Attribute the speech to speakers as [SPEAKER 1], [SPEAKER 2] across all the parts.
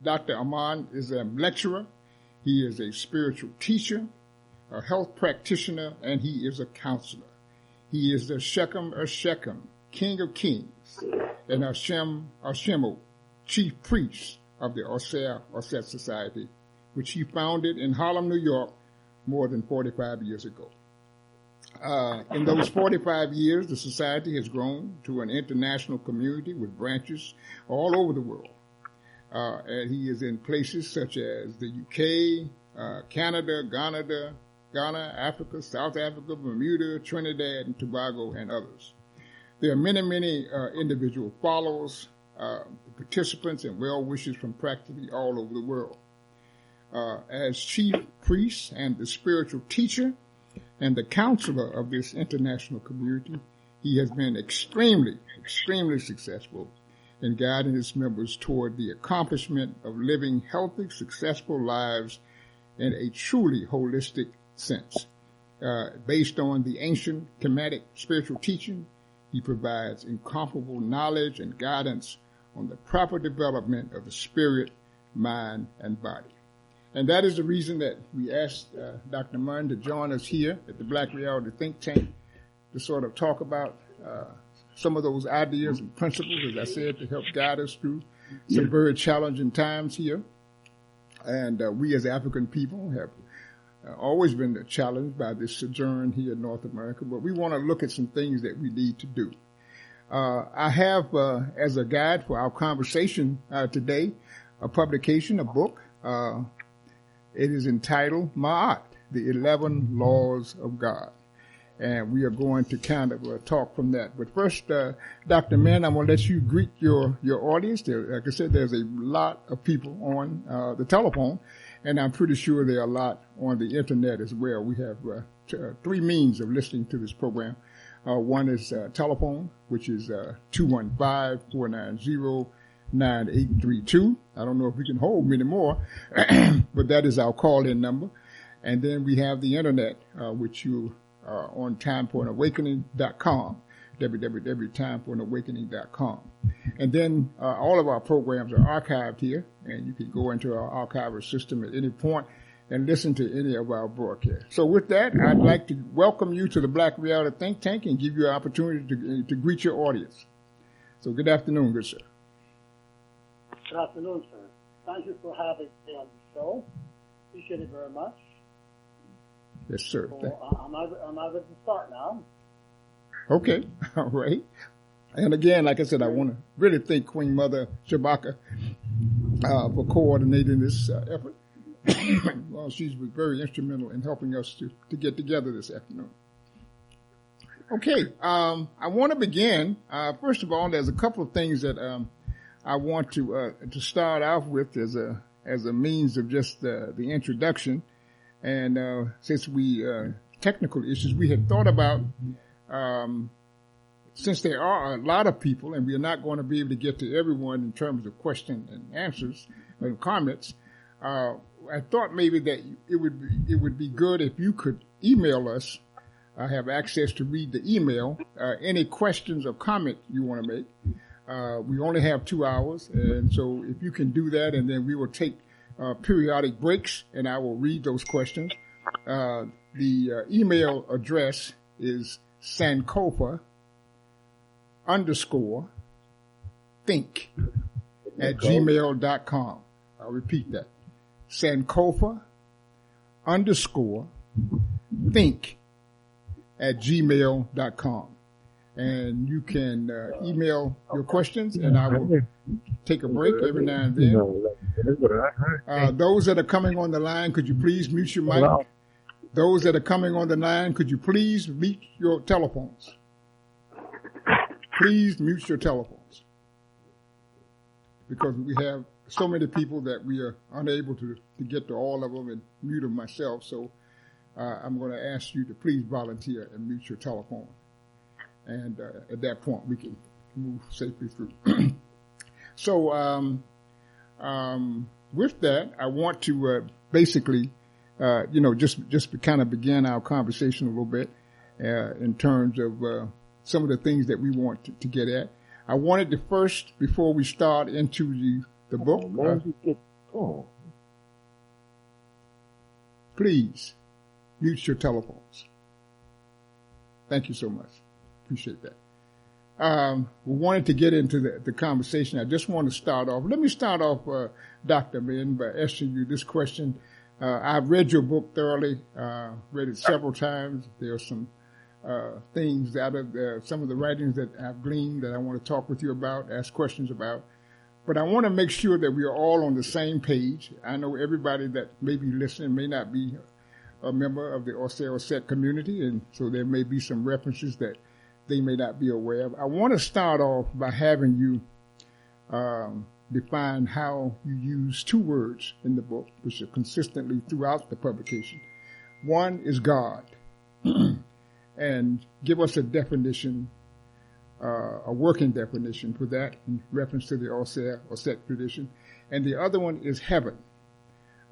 [SPEAKER 1] Dr. Amen is a lecturer. He is a spiritual teacher, a health practitioner, and he is a counselor. He is the Shechem of Shechem, King of Kings, and Hashima, chief priest of the Osset Society, which he founded in Harlem, New York, more than 45 years ago. In those 45 years, the society has grown to an international community with branches all over the world. And he is in places such as the UK, Canada, Ghana, Africa, South Africa, Bermuda, Trinidad and Tobago, and others. There are many individual followers, participants, and well-wishers from practically all over the world. As chief priest and the spiritual teacher and the counselor of this international community, he has been extremely successful in guiding his members toward the accomplishment of living healthy, successful lives in a truly holistic sense. Based on the ancient Kemetic spiritual teaching, he provides incomparable knowledge and guidance on the proper development of the spirit, mind, and body. And that is the reason that we asked Dr. Munn to join us here at the Black Reality Think Tank to sort of talk about some of those ideas and principles, as I said, to help guide us through some very challenging times here. And we as African people have always been challenged by this sojourn here in North America, but we want to look at some things that we need to do. I have, as a guide for our conversation today, a publication, a book. It is entitled Maat, the 11 Laws of God. And we are going to kind of talk from that. But first, Dr. Mann, I'm going to let you greet your audience. Like I said, there's a lot of people on the telephone, and I'm pretty sure there are a lot on the internet as well. We have three means of listening to this program. One is telephone, which is 215-490-9832. I don't know if we can hold many more, but that is our call-in number. And then we have the internet, which you are on timeforanawakening.com, www.timeforanawakening.com. And then all of our programs are archived here, and you can go into our archival system at any point and listen to any of our broadcasts. So with that, I'd like to welcome you to the Black Reality Think Tank and give you an opportunity to greet your audience. So good afternoon, good sir.
[SPEAKER 2] Good afternoon, sir. Thank you for having me on the show. Appreciate it very much.
[SPEAKER 1] Yes, sir.
[SPEAKER 2] So, I'm not going to start now.
[SPEAKER 1] Okay. All right. And again, like I said, I want to really thank Queen Mother Shabaka for coordinating this effort. Well, she's been very instrumental in helping us to get together this afternoon. Okay. I want to begin. First of all, there's a couple of things that I want to start off with as a means of just the introduction. And since we technical issues, we had thought about since there are a lot of people, and we are not going to be able to get to everyone in terms of questions and answers and comments. I thought maybe that it would be good if you could email us. I have access to read the email. Any questions or comments you want to make. We only have 2 hours, and so if you can do that, and then we will take periodic breaks, and I will read those questions. The email address is sankofa_think@gmail.com. I'll repeat that. sankofa_think@gmail.com. And you can email your questions, and I will take a break every now and then. Those that are coming on the line, could you please mute your mic? Those that are coming on the line, could you please mute your telephones? Please mute your telephones. Because we have so many people that we are unable to get to all of them and mute them myself. So I'm going to ask you to please volunteer and mute your telephone. And at that point, we can move safely through. So with that, I want to basically, just kind of begin our conversation a little bit in terms of some of the things that we want to get at. I wanted to first, before we start into the book,
[SPEAKER 3] Oh.
[SPEAKER 1] Please mute your telephones. Thank you so much. Appreciate that. We wanted to get into the conversation. I just want to start off. Let me start off, Dr. Amen, by asking you this question. I've read your book thoroughly, read it several times. There are some things out of some of the writings that I've gleaned that I want to talk with you about, ask questions about. But I want to make sure that we are all on the same page. I know everybody that may be listening may not be a member of the Osset community, and so there may be some references that they may not be aware of. I want to start off by having you define how you use two words in the book, which are consistently throughout the publication. One is God, and give us a definition, a working definition for that in reference to the Osset tradition. And the other one is heaven.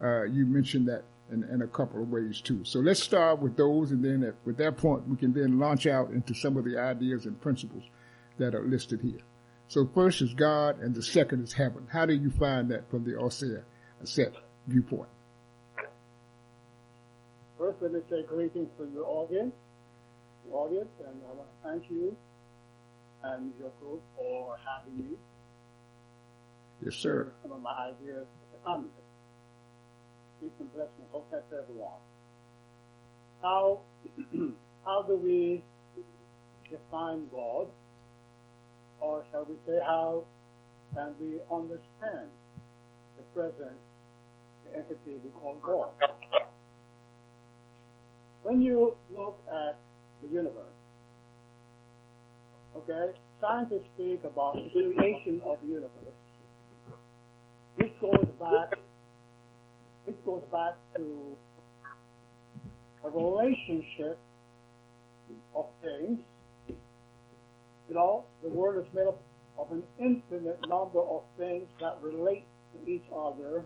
[SPEAKER 1] You mentioned that in a couple of ways too. So let's start with those, and then with that point, we can then launch out into some of the ideas and principles that are listed here. So first is God, and the second is heaven. How do you find that from the Osset viewpoint?
[SPEAKER 2] First, let me say greetings to your audience, and I want to thank you and your group for having me.
[SPEAKER 1] Yes, sir.
[SPEAKER 2] Some of my ideas at the conference. Peace and blessings. Hope that's everyone. How do we define God? Or shall we say, how can we understand the presence, the entity we call God? When you look at the universe, okay, scientists speak about the creation of the universe. This goes back to a relationship of things. You know, the world is made up of an infinite number of things that relate to each other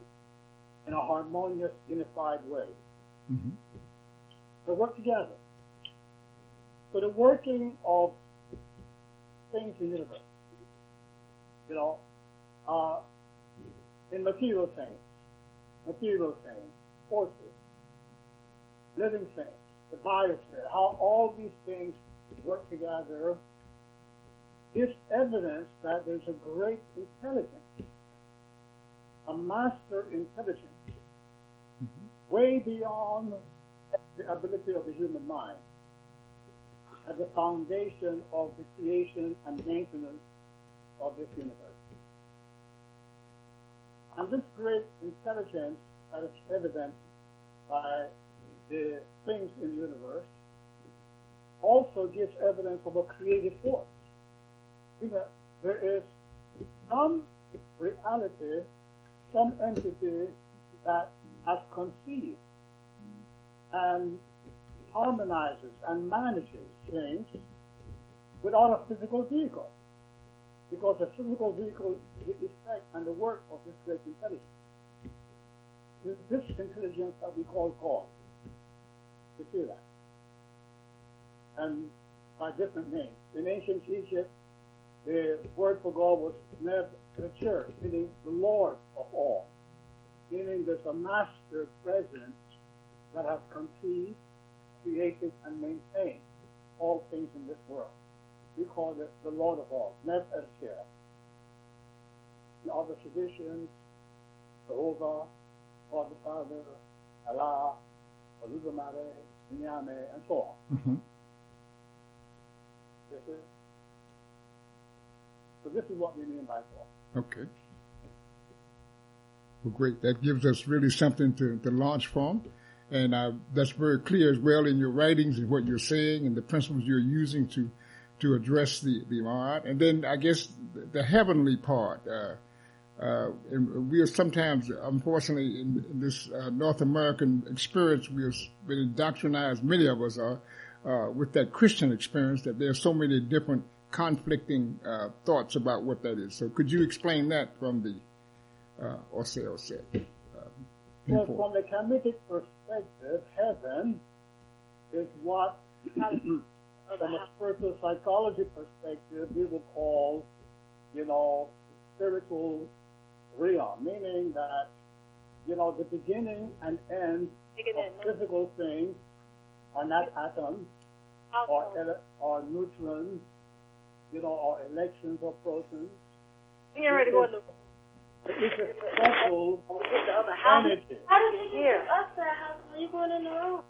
[SPEAKER 2] in a harmonious, unified way. Mm-hmm. They work together. So the working of things in the universe, you know, in material things, forces, living things, the biosphere, how all these things work together gives evidence that there's a great intelligence, a master intelligence, way beyond the ability of the human mind, at the foundation of the creation and maintenance of this universe. And this great intelligence that is evident by the things in the universe also gives evidence of a creative force. There is some reality, some entity that has conceived and harmonizes and manages things without a physical vehicle. Because a physical vehicle is the effect and the work of this great intelligence. This intelligence that we call God. You see that? And by different names. In ancient Egypt, the word for God was Nefer, meaning the Lord of all. Meaning there's a master presence that has conceived, created, and maintained all things in this world. We call it the Lord of all, Nefer. In other traditions, Jehovah, God the Father, Allah, Oludumare, Nyame, and so on. Mm-hmm. So this is what we mean by God.
[SPEAKER 1] Okay. Well, great. That gives us really something to launch from. And that's very clear as well in your writings and what you're saying and the principles you're using to address the Maat. And then I guess the heavenly part. And we are sometimes, unfortunately, in this North American experience, we have been indoctrinized, many of us are, with that Christian experience, that there are so many different conflicting thoughts about what that is. So could you explain that from the Osset?
[SPEAKER 2] Well, from the Kemetic perspective, heaven is what, from a spiritual psychology perspective, we will call, spiritual realm, meaning that the beginning and end of physical things are not atoms or neutrons, or electrons or protons.
[SPEAKER 3] We ain't ready to go look.
[SPEAKER 2] It's a special energy.
[SPEAKER 3] How did you get up there? How are you going in the room?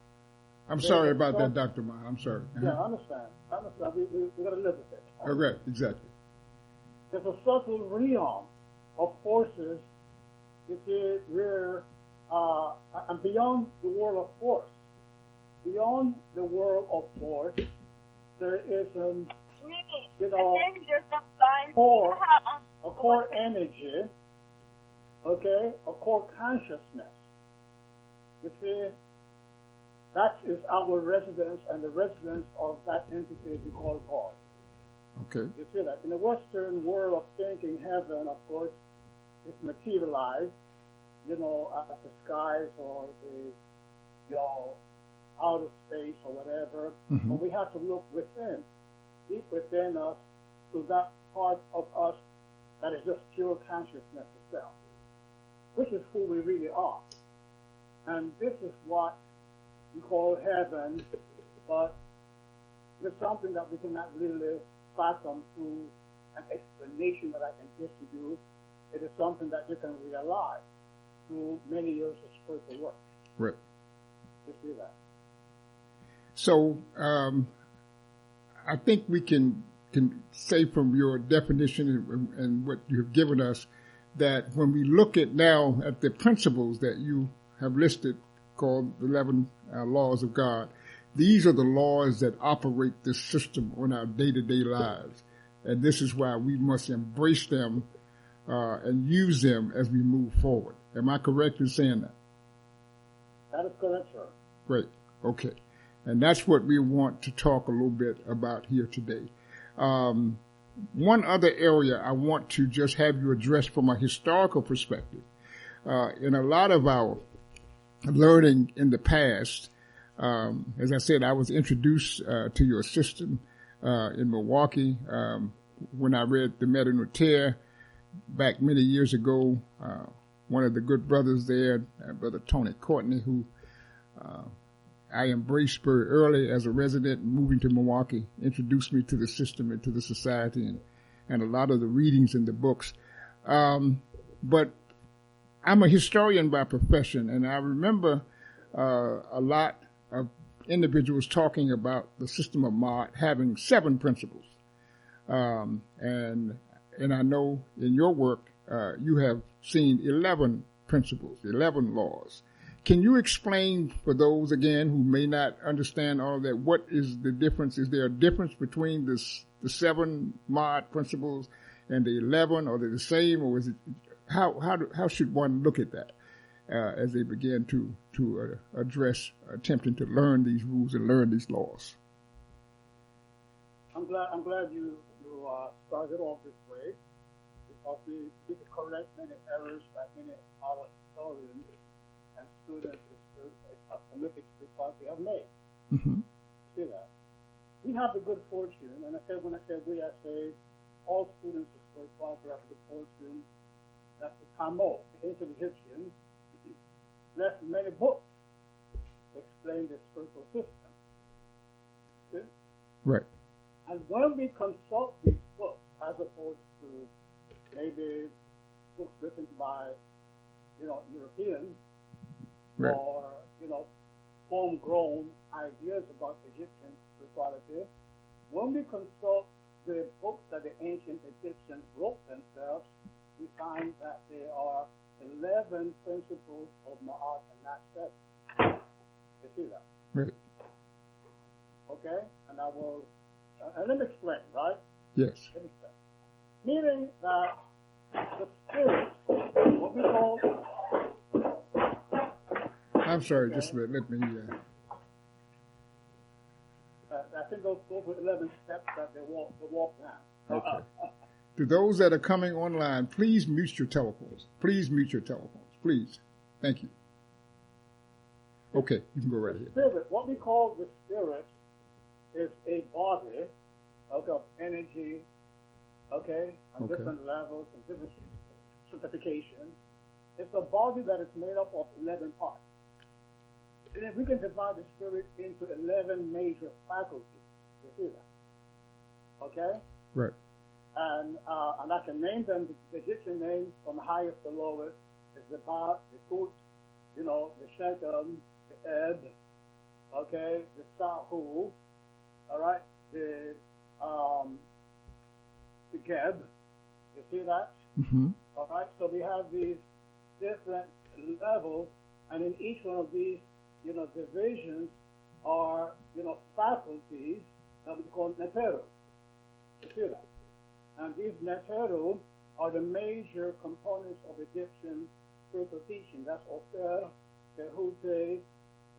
[SPEAKER 1] I'm sorry about that, Dr. Ma. I'm sorry.
[SPEAKER 2] Yeah, I understand. We got to live with it.
[SPEAKER 1] Okay, exactly.
[SPEAKER 2] There's a subtle realm of forces, where, and beyond the world of force. Beyond the world of force, there is a core energy, okay, a core consciousness. You see, that is our residence and the residence of that entity we call God.
[SPEAKER 1] Okay.
[SPEAKER 2] You see that? In the Western world of thinking, heaven, of course, is materialized, at the skies or the, outer space or whatever.
[SPEAKER 1] Mm-hmm.
[SPEAKER 2] But we have to look within, deep within us, to that part of us that is just pure consciousness itself, which is who we really are. And this is what we call heaven, but it's something that we cannot really fathom through an explanation that I can give to you. It is something that you can realize through many years of spiritual work.
[SPEAKER 1] Right.
[SPEAKER 2] You see that?
[SPEAKER 1] So I think we can say from your definition and what you have given us that when we look at now at the principles that you have listed called the 11 laws of God, these are the laws that operate this system on our day-to-day lives. And this is why we must embrace them and use them as we move forward. Am I correct in saying that?
[SPEAKER 2] That is correct, sir.
[SPEAKER 1] Great. Okay. And that's what we want to talk a little bit about here today. One other area I want to just have you address from a historical perspective. In a lot of our learning in the past, as I said, I was introduced to your system in Milwaukee when I read the Maat back many years ago. One of the good brothers there, Brother Tony Courtney, who I embraced very early as a resident moving to Milwaukee, introduced me to the system and to the society and a lot of the readings in the books. But I'm a historian by profession, and I remember a lot of individuals talking about the system of Maat having 7 principles. And I know in your work you have seen 11 principles, 11 laws. Can you explain for those, again, who may not understand all of that, what is the difference? Is there a difference between the 7 Maat principles and the 11? Are they the same, or is it, how should one look at that as they begin to address attempting to learn these rules and learn these laws?
[SPEAKER 2] I'm glad you started off this way, because we could correct many errors that many of our historians and students of prolific we have made.
[SPEAKER 1] Mm-hmm.
[SPEAKER 2] See that? We have the good fortune, and when I say we, I say all students of spirituality have the good fortune that the Talmud, the ancient Egyptians, left many books to explain the spiritual system. See?
[SPEAKER 1] Right.
[SPEAKER 2] And when we consult these books, as opposed to maybe books written by, Europeans,
[SPEAKER 1] right,
[SPEAKER 2] or, homegrown ideas about Egyptian spirituality, when we consult the books that the ancient Egyptians wrote themselves, we find that there are 11 principles of Maat and not 7. You see that?
[SPEAKER 1] right.
[SPEAKER 2] Okay? And I will, and let me explain, right?
[SPEAKER 1] Yes.
[SPEAKER 2] Let me explain. Meaning that the spirit, what we call...
[SPEAKER 1] I'm sorry, just let me...
[SPEAKER 2] I think those were 11 steps that they walk down.
[SPEAKER 1] Okay. To those that are coming online, please mute your telephones. Please mute your telephones. Please. Thank you. Okay, you can go right ahead.
[SPEAKER 2] Spirit, what we call the spirit is a body, of energy, on different levels and different certifications. It's a body that is made up of 11 parts. And if we can divide the spirit into 11 major faculties, you see that? Okay?
[SPEAKER 1] Right.
[SPEAKER 2] And I can name them, the Egyptian names from highest to lowest is the Maat, the Tahuti, the Shechem, the Eb, okay, the Tahu, all right, the Geb, you see that?
[SPEAKER 1] Mm-hmm.
[SPEAKER 2] All right, so we have these different levels, and in each one of these, divisions are, faculties that we call Neferu. You see that? And these Neferu are the major components of Egyptian spiritual teaching. That's Ofer, Tahuti,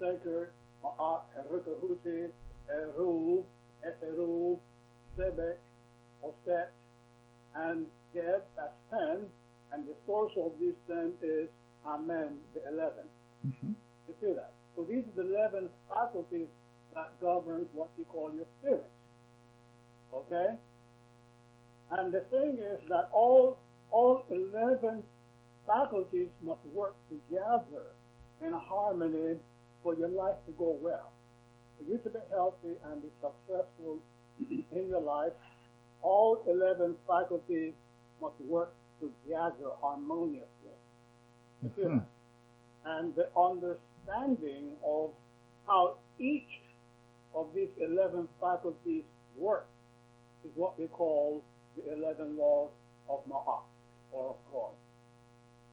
[SPEAKER 2] Seker, Maat, Herikahuti, Eru, Eferu, Sebek, Oset, and Geb, that's 10, and the source of these 10 is Amen, the 11.
[SPEAKER 1] Mm-hmm.
[SPEAKER 2] You see that? So these are the 11 faculties that governs what you call your spirit. Okay? And the thing is that all 11 faculties must work together in harmony for your life to go well. For you to be healthy and be successful in your life, all 11 faculties must work together harmoniously.
[SPEAKER 1] Mm-hmm.
[SPEAKER 2] And the understanding of how each of these 11 faculties work is what we call the 11 laws of Maat, or of God.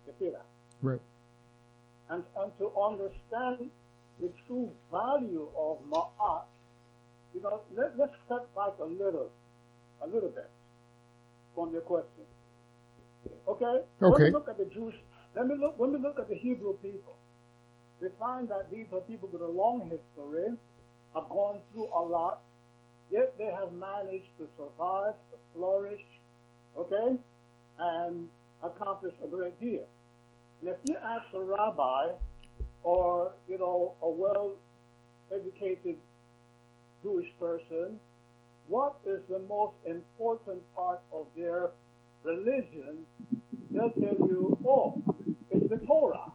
[SPEAKER 2] You see that?
[SPEAKER 1] Right.
[SPEAKER 2] And to understand the true value of Ma'at, let's step back a little bit from your question. Okay? When we look at the Jewish, when we look at the Hebrew people, we find that these are people with a long history, have gone through a lot, yet they have managed to survive, to flourish, okay, and accomplish a great deal. And if you ask a rabbi or, a well-educated Jewish person, what is the most important part of their religion, they'll tell you, it's the Torah.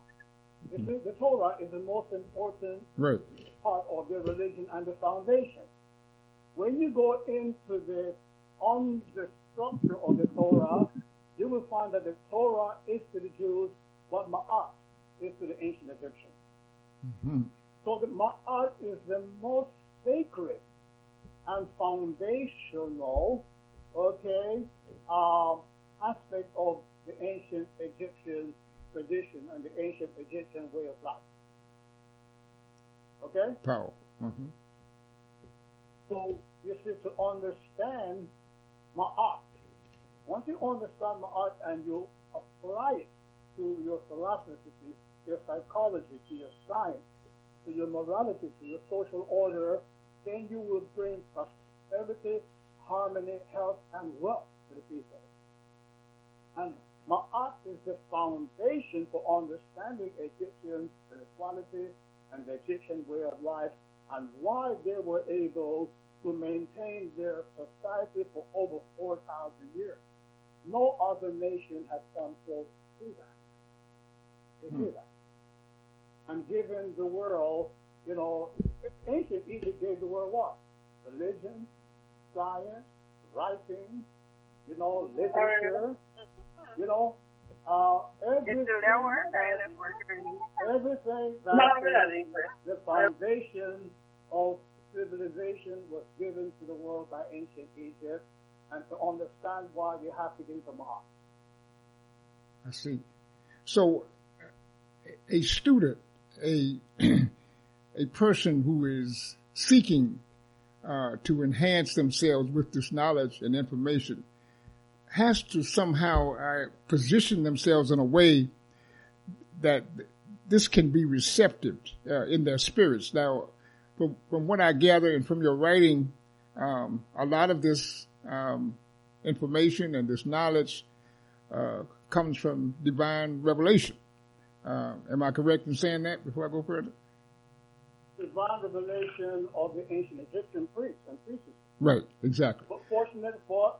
[SPEAKER 2] You see, the Torah is the most important part of their religion and the foundation. When you go into the structure of the Torah, you will find that the Torah is to the Jews what Ma'at is to the ancient Egyptians.
[SPEAKER 1] Mm-hmm.
[SPEAKER 2] So the Ma'at is the most sacred and foundational, aspect of the ancient Egyptian tradition and the ancient Egyptian way of life. Okay?
[SPEAKER 1] Powerful. Mm-hmm.
[SPEAKER 2] So you see, to understand Ma'at, once you understand Ma'at and you apply it to your philosophy, your psychology, to your science, to your morality, to your social order, then you will bring prosperity, harmony, health, and wealth to the people. And Ma'at is the foundation for understanding Egyptian spirituality and the Egyptian way of life and why they were able to maintain their society for over 4,000 years. No other nation has come close to that. They do that. And given the world, ancient Egypt gave the world what? Religion, science, writing, literature, everything that the foundation of civilization was given to the world by ancient Egypt, and to understand why we have to get into Maat.
[SPEAKER 1] I see. So, a student, a person who is seeking to enhance themselves with this knowledge and information has to somehow position themselves in a way that this can be receptive in their spirits. Now, from what I gather and from your writing, a lot of this information and this knowledge comes from divine revelation. Am I correct in saying that before I go further?
[SPEAKER 2] Divine revelation of the ancient Egyptian priests and priestesses.
[SPEAKER 1] Right, exactly.
[SPEAKER 2] But fortunately for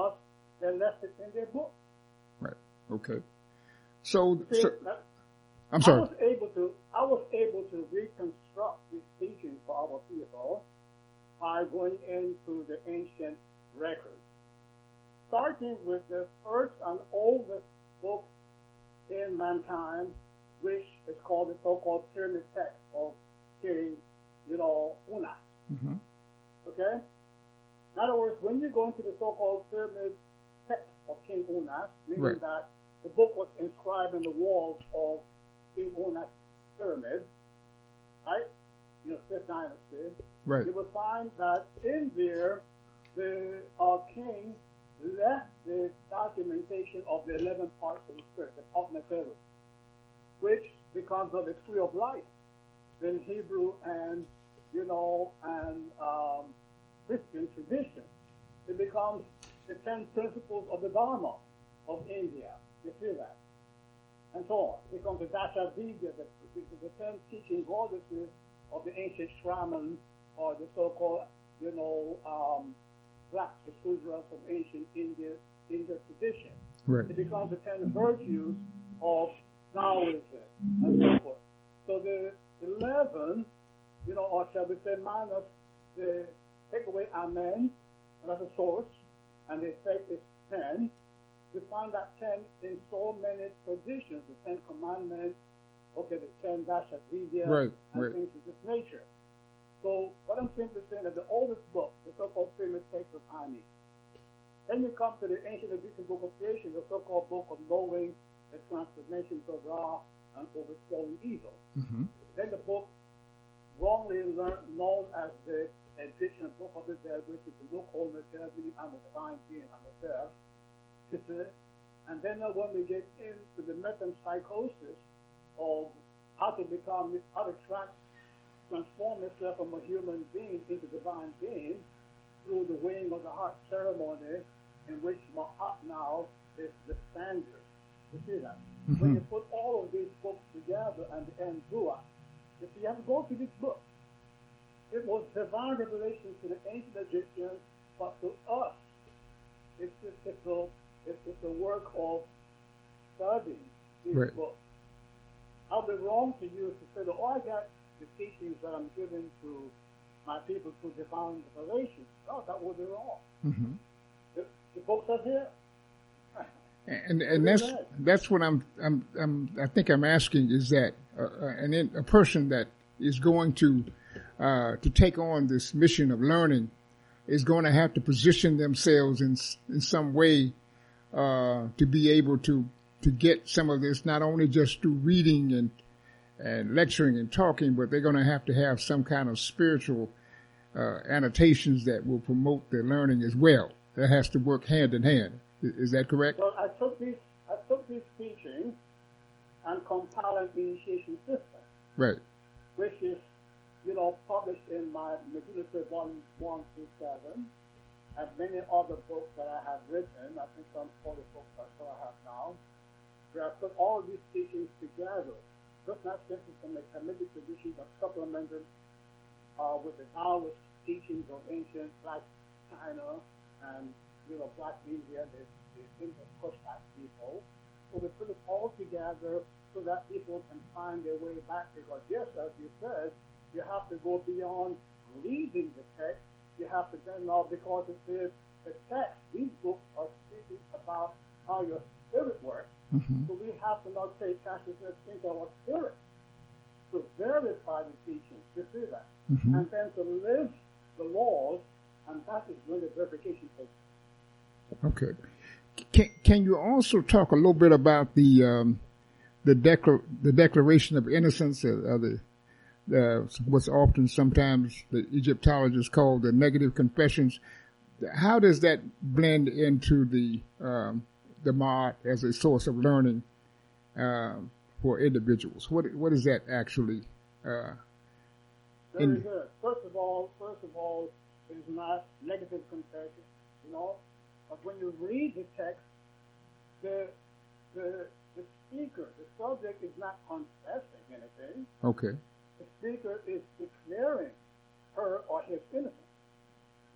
[SPEAKER 2] us, they left it in their book.
[SPEAKER 1] Right, okay. I'm sorry.
[SPEAKER 2] I was able to reconstruct this teaching for our people by going into the ancient records, starting with the first and oldest book in mankind, which is called the so-called pyramid text of King, Unas.
[SPEAKER 1] Mm-hmm.
[SPEAKER 2] Okay? In other words, when you go into the so-called pyramid text of King Unas, meaning
[SPEAKER 1] right.
[SPEAKER 2] that the book was inscribed in the walls of King Unas' pyramid, right? Fifth dynasty.
[SPEAKER 1] Right.
[SPEAKER 2] You will find that in there, the king left the documentation of the 11 parts of the Spirit, the Nefer, which becomes of the tree of life in Hebrew and Christian tradition. It becomes the 10 principles of the Dharma of India. You see that? And so on. It becomes the Dasha Vidya, the 10 teaching goddesses of the ancient Shraman, or the so-called, black Sudras of ancient India tradition.
[SPEAKER 1] Right.
[SPEAKER 2] It becomes the 10 virtues of Taoism, and so forth. So the 11, or shall we say minus the take away Amen, as a source, and the effect is 10, we find that 10 in so many traditions, the 10 commandments, the 10 Dasha Vidya, and things of this nature. So what I'm simply saying is the oldest book, the so-called pyramid text of Ani. Then you come to the ancient Egyptian book of creation, the so-called book of knowing the transformations of Ra and overthrowing evil.
[SPEAKER 1] Mm-hmm.
[SPEAKER 2] Then the book wrongly known as the Egyptian book of the dead, which is the book of the dead, meaning I'm a divine being, I'm a dead. And then when we get into the metempsychosis of how to transform yourself from a human being into divine being through the weighing of the heart ceremony, in which Maat now is the standard. You see that? Mm-hmm. When you put all of these books together and end Dua, if you have to go to this book, it was divine revelation to the ancient Egyptians, but to us, it's a work of studying these books. I'll be wrong to you to say that, I got the teachings that I'm giving to my people through divine revelation. No, that would be wrong. Mm-hmm. The books are here.
[SPEAKER 1] And that's what I think I'm asking is that a person that is going to take on this mission of learning is going to have to position themselves in some way to be able to get some of this, not only just through reading and lecturing and talking, but they're going to have some kind of spiritual annotations that will promote their learning as well. That has to work hand in hand. Is that correct?
[SPEAKER 2] Well, I took these teachings and compiled an initiation system.
[SPEAKER 1] Right.
[SPEAKER 2] Which is, published in my Meditative Volumes 1 through 7, and many other books that I have written. I think some 40 books I have now. Where I put all of these teachings together, just not simply from the Hamitic tradition, but supplemented with the Taoist teachings of ancient Black China and Black India, the things that push back people. So we put it all together so that people can find their way back. Because yes, as you said, you have to go beyond reading the text. You have to then know, because it says the text, these books are speaking about how your spirit works. Mm-hmm. So we have to not take consciousness into our spirit to verify the teachings. You see that? Mm-hmm. And then to live the laws, and that is when the verification takes place.
[SPEAKER 1] Okay. Can you also talk a little bit about the Declaration of Innocence, what's often sometimes the Egyptologists call the negative confessions? How does that blend into the Maat as a source of learning for individuals? What is that actually?
[SPEAKER 2] Very good. First of all, it is not negative confession, But when you read the text, the speaker, the subject is not confessing anything.
[SPEAKER 1] Okay.
[SPEAKER 2] The speaker is declaring her or his innocence.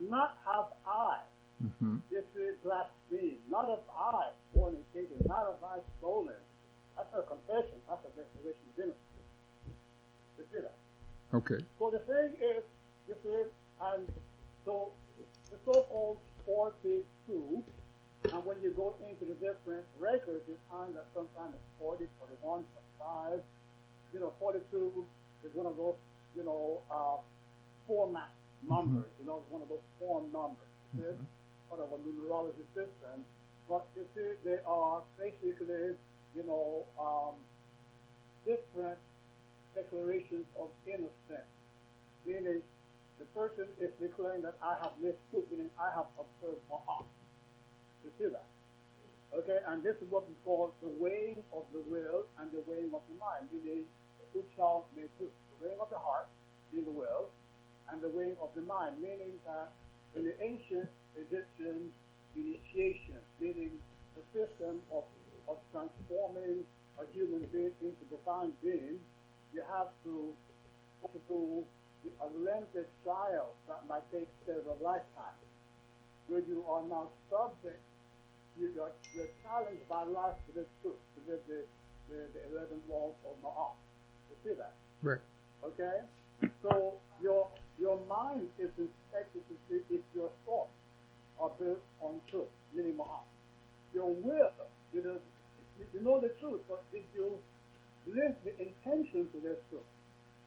[SPEAKER 2] Not have I. Mm-hmm. This is blasphemy. Not have I fornicated. Not have I stolen. That's
[SPEAKER 1] Okay.
[SPEAKER 2] So the thing is, you see, and so the so-called 42, and when you go into the different records, you find that sometimes it's 40, 41, 45. 42 is one of those, format numbers. It's one of those form numbers. It's sort of a numerology system. But you see, they are basically, different declarations of innocence. Meaning, the person is declaring that I have lived truth, meaning I have observed Maat. You see that? Okay, and this is what we call the weighing of the will and the weighing of the mind, meaning which shall make truth. The weighing of the heart, meaning the will, and the weighing of the mind, meaning that in the ancient Egyptian initiation, meaning the system of transforming a human being into divine being, you have to go through a lengthy trial that might take several lifetimes, where you are now subject, you're challenged by life to this truth, to live the 11 laws of Maat. You see that?
[SPEAKER 1] Right.
[SPEAKER 2] Okay? So your mind is inspected to see if your thoughts are built on truth, meaning Maat. Your will, you know the truth, but did you live the intention to this truth?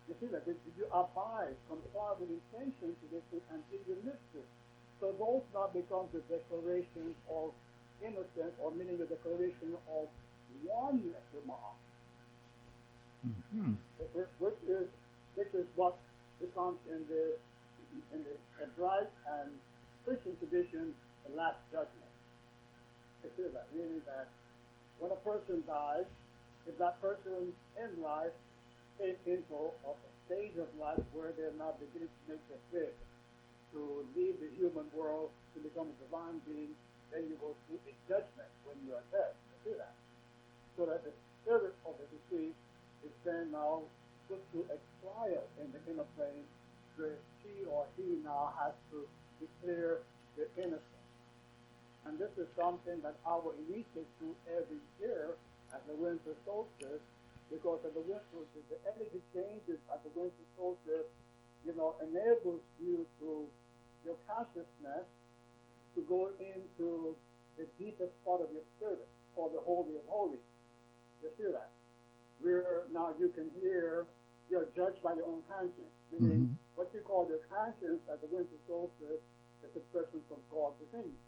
[SPEAKER 2] You see that? Did you abide, comply with intention to this truth, and did you live to it? So those now become the declaration of innocence, or meaning the declaration of oneness with Maat. Which is what becomes in the Hebraic and Christian tradition the last judgment. You see that? Meaning that when a person dies, if that person in life came into a stage of life where they're now beginning to make their bid to leave the human world to become a divine being, then you go through a judgment when you are dead. You see that? So that the spirit of the deceased is then now put to a trial in the inner plane where she or he now has to declare the innocence. And this is something that our initiates do every year at the winter solstice, because at the winter solstice, the energy changes at the winter solstice, enables you to, your consciousness, to go into the deepest part of your spirit, called the Holy of Holies. You see that? Where now you can hear, you're judged by your own conscience. Meaning, what you call your conscience at the winter solstice is the presence of God within you.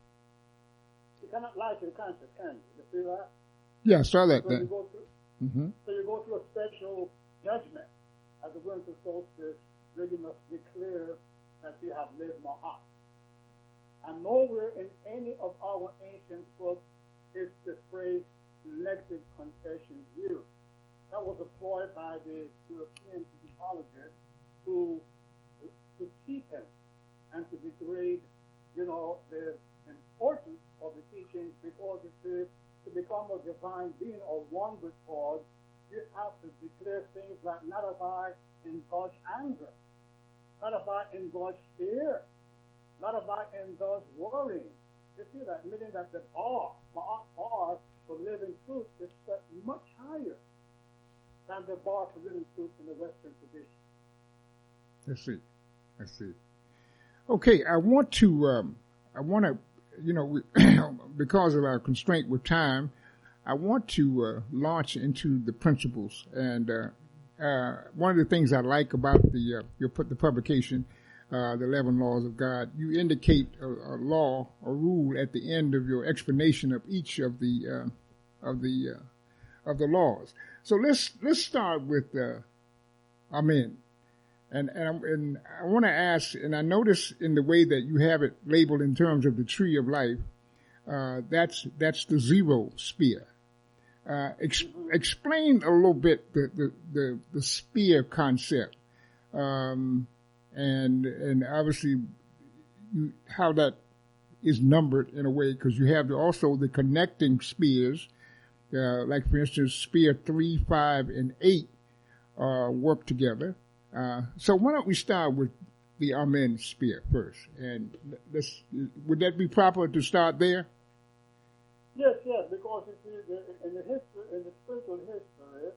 [SPEAKER 2] You cannot lie to your conscience, can you? You see that?
[SPEAKER 1] Yeah, I saw that
[SPEAKER 2] So
[SPEAKER 1] then.
[SPEAKER 2] So you go through a special judgment at the winter solstice where you must declare that you have lived Maat. And nowhere in any of our ancient books is the phrase elected confession used. That was employed by the European psychologists to cheapen and to degrade, the importance of the teachings, because it is to become a divine being or one with God, you have to declare things like not abide in God's anger, not abide in God's fear, not abide in God's worrying. You see that? Meaning that the bar for living truth is set much higher than the bar for living truth in the Western tradition.
[SPEAKER 1] I see. Okay, I want to, because of our constraint with time, I want to launch into the principles. And one of the things I like about the publication, the 11 Laws of God, you indicate a law, a rule at the end of your explanation of each of the laws. So let's start with Amen. And I want to ask, and I notice in the way that you have it labeled in terms of the tree of life, that's the zero spear. Explain a little bit the spear concept, and obviously how that is numbered in a way, because you have also the connecting spears, like for instance, spear 3, 5, and 8 work together. So why don't we start with the Amen spear first? And would that be proper to start there?
[SPEAKER 2] Yes, because in the spiritual history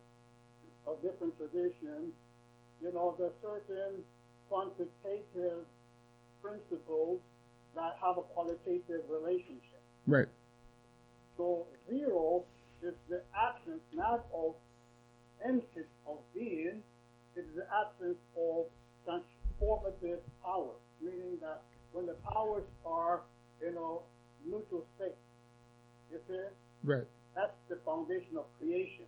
[SPEAKER 2] of different traditions, there's certain certain quantitative principles that have a qualitative relationship.
[SPEAKER 1] Right.
[SPEAKER 2] So zero is the absence not of entity of being, it is the absence of transformative power, meaning that when the powers are, neutral state, you see?
[SPEAKER 1] Right.
[SPEAKER 2] That's the foundation of creation.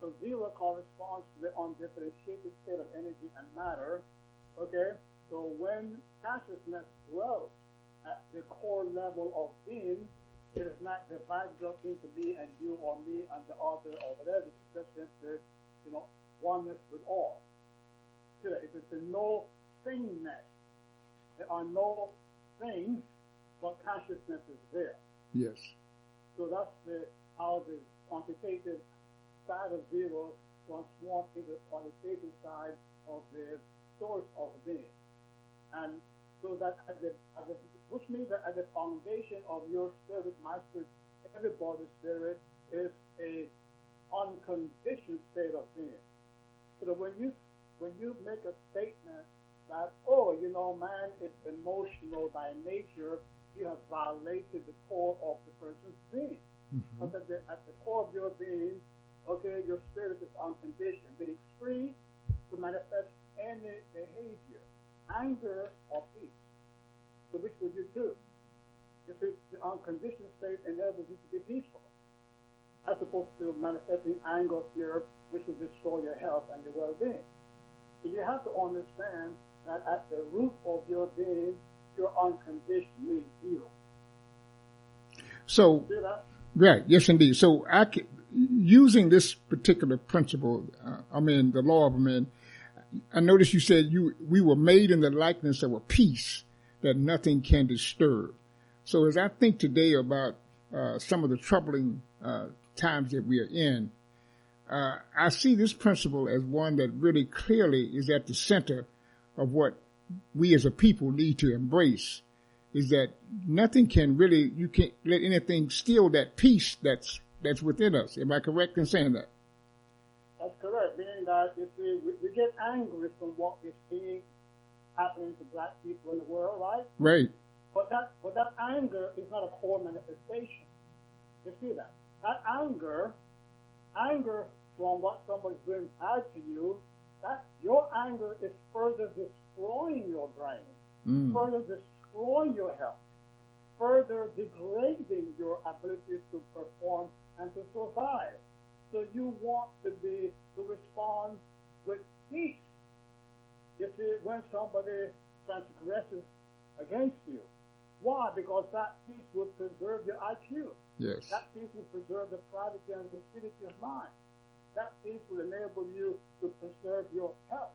[SPEAKER 2] So zero corresponds to the undifferentiated state of energy and matter. Okay? So when consciousness grows at the core level of being, it is not divided up into me and you or me and the other or whatever. It's just into, oneness with all. So it is the no thingness. There are no things, but consciousness is there.
[SPEAKER 1] Yes.
[SPEAKER 2] So that's how the quantitative side of zero transforms into the qualitative side of the source of being. And so that which means that at the foundation of your spirit, my spirit, everybody's spirit is a unconditioned state of being. So that when you make a statement that, man is emotional by nature, you have violated the core of the person's being.
[SPEAKER 1] Mm-hmm.
[SPEAKER 2] But at the core of your being, your spirit is unconditioned, but it's free to manifest any behavior, anger or peace. So which would you do? If it's the unconditioned state enables you to be peaceful, as opposed to manifesting anger or fear, which will destroy your health and your well-being. So you have to understand that at the root of your being, your unconditioned means zero.
[SPEAKER 1] So, right, yes, indeed. So, using this particular principle, the law of man, I noticed you said we were made in the likeness of a piece that nothing can disturb. So, as I think today about some of the troubling times that we are in, I see this principle as one that really clearly is at the center of what we as a people need to embrace, is that nothing can really, you can't let anything steal that peace that's within us. Am I correct in saying that?
[SPEAKER 2] That's correct, meaning that we get angry from what we're seeing happening to black people in the world, right?
[SPEAKER 1] Right.
[SPEAKER 2] But that anger is not a core manifestation. You see that? That anger from what somebody's doing bad to you, that your anger is further destroying your brain, further destroying your health, further degrading your ability to perform and to survive. So you want to respond with peace. You see, when somebody transgresses against you, why? Because that peace will preserve your IQ.
[SPEAKER 1] Yes.
[SPEAKER 2] That peace will preserve the privacy and lucidity of mind. That peace will enable you to preserve your health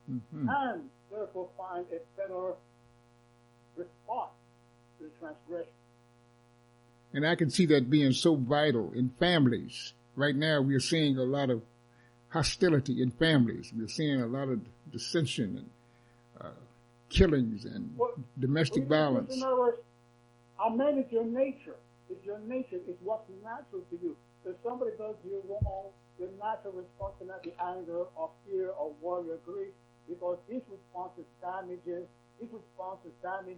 [SPEAKER 2] and therefore find a better response to the transgression.
[SPEAKER 1] And I can see that being so vital in families. Right now, we are seeing a lot of hostility in families. We're seeing a lot of dissension and killings and domestic violence.
[SPEAKER 2] In other words, Amen is your nature. It's your nature. It's what's natural to you. If somebody does you wrong, your natural response is not the anger or fear or worry or grief, because these responses damage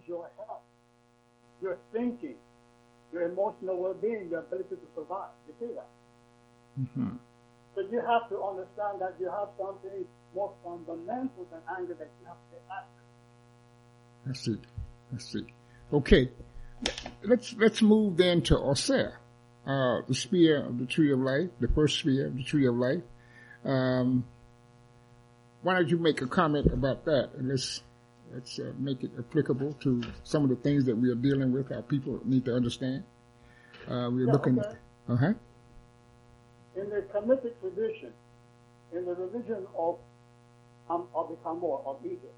[SPEAKER 2] your health, your thinking, your emotional well-being, your ability to survive. You see that?
[SPEAKER 1] Mm-hmm.
[SPEAKER 2] So you have to understand that you have something more fundamental than anger that you have to act.
[SPEAKER 1] I see. Okay. Let's move then to Osir, the spear of the tree of life, the first spear of the tree of life. Why don't you make a comment about that, and let's make it applicable to some of the things that we are dealing with. Our people need to understand. We're looking at.
[SPEAKER 2] In the Kemetic tradition, in the religion of the Kamor of Egypt,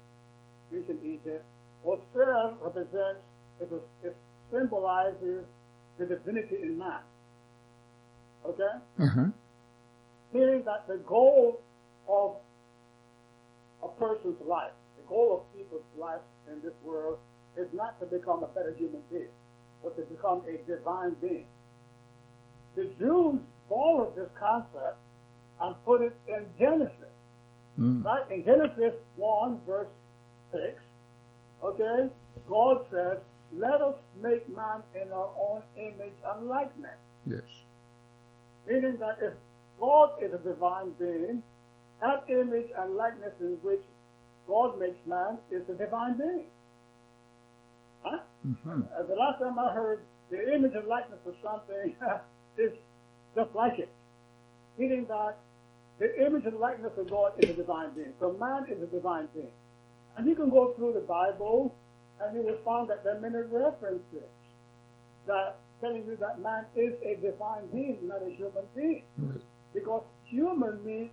[SPEAKER 2] ancient Egypt, Osir represents, it symbolizes the divinity in man. Okay? Meaning that the goal of a person's life, the goal of people's life in this world is not to become a better human being, but to become a divine being. The Jews followed this concept and put it in Genesis. Right? In Genesis 1, verse 6, okay, God says, let us make man in our own image and likeness.
[SPEAKER 1] Yes.
[SPEAKER 2] Meaning that if God is a divine being, that image and likeness in which God makes man is a divine being. Huh? The last time I heard the image and likeness of something is just like it. Meaning that the image and likeness of God is a divine being. So man is a divine being. And you can go through the Bible and you will find that there are many references that telling you that man is a divine being, not a human being.
[SPEAKER 1] Right.
[SPEAKER 2] Because human means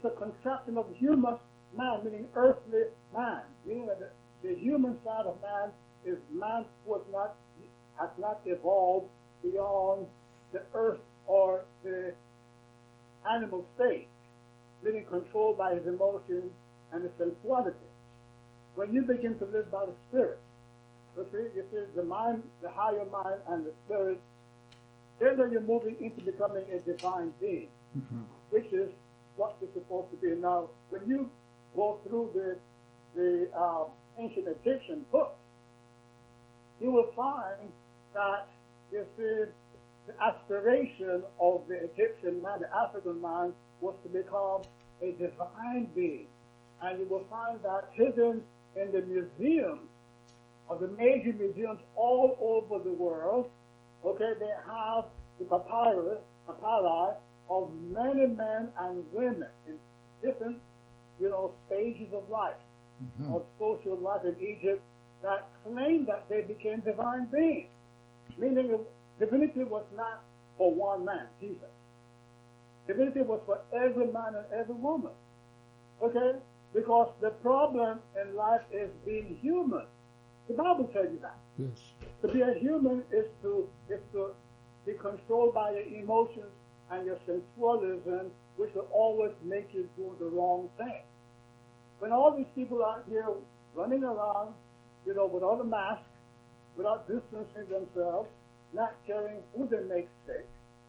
[SPEAKER 2] the contraction of human man, meaning earthly man. Meaning that the human side of man is man who has not evolved beyond the earth or the animal state, being controlled by his emotions and his sensuality. When you begin to live by the Spirit, you see the mind, the higher mind, and the Spirit, then you're moving into becoming a divine being, which is what you're supposed to be. Now, when you go through the ancient Egyptian books, you will find that you see the aspiration of the Egyptian man, the African man, was to become a divine being. And you will find that hidden in the museums, or the major museums all over the world, okay, they have the papyri of many men and women in different, stages of life, of social life in Egypt, that claim that they became divine beings. Meaning divinity was not for one man, Jesus. Divinity was for every man and every woman. Okay? Because the problem in life is being human. The Bible tells you that.
[SPEAKER 1] Yes.
[SPEAKER 2] To be a human is to be controlled by your emotions and your sensualism, which will always make you do the wrong thing. When all these people out here running around, without a mask, without distancing themselves, not caring who they make sick,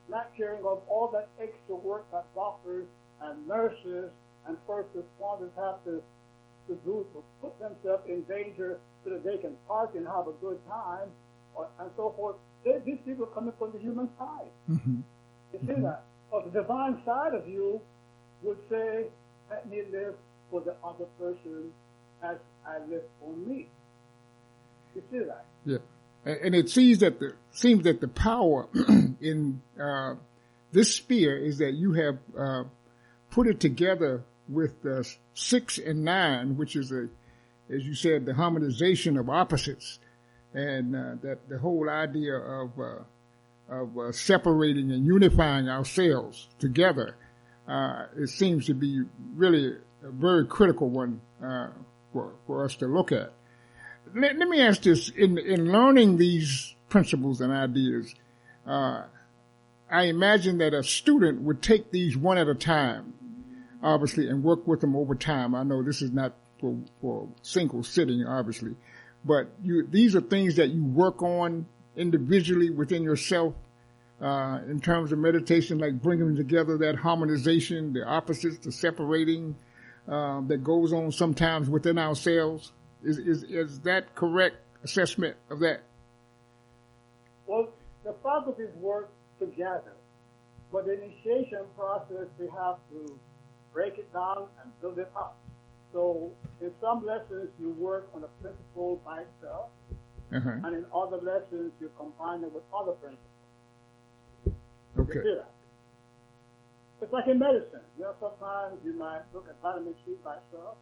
[SPEAKER 2] not caring of all that extra work that doctors and nurses and first responders have to do to put themselves in danger so that they can park and have a good time, and so forth. These people are coming from the human side. You see that? But the divine side of you would say, let me live for the other person as I live for me. You see that?
[SPEAKER 1] Yeah. And it seems that the power in this sphere is that you have put it together with 6 and 9, which is as you said, the harmonization of opposites, and that the whole idea of separating and unifying ourselves together. It seems to be really a very critical one for us to look at. Let me ask this: in learning these principles and ideas, I imagine that a student would take these one at a time, obviously, and work with them over time. I know this is not for single sitting, obviously, but these are things that you work on individually within yourself in terms of meditation, like bringing together that harmonization, the opposites, the separating that goes on sometimes within ourselves. Is that correct assessment of that?
[SPEAKER 2] Well, the faculties work together, but the initiation process, we have to break it down and build it up. So in some lessons, you work on a principle by itself, and in other lessons, you combine it with other principles.
[SPEAKER 1] Okay.
[SPEAKER 2] You see that? It's like in medicine. Sometimes you might look at vitamin C by itself.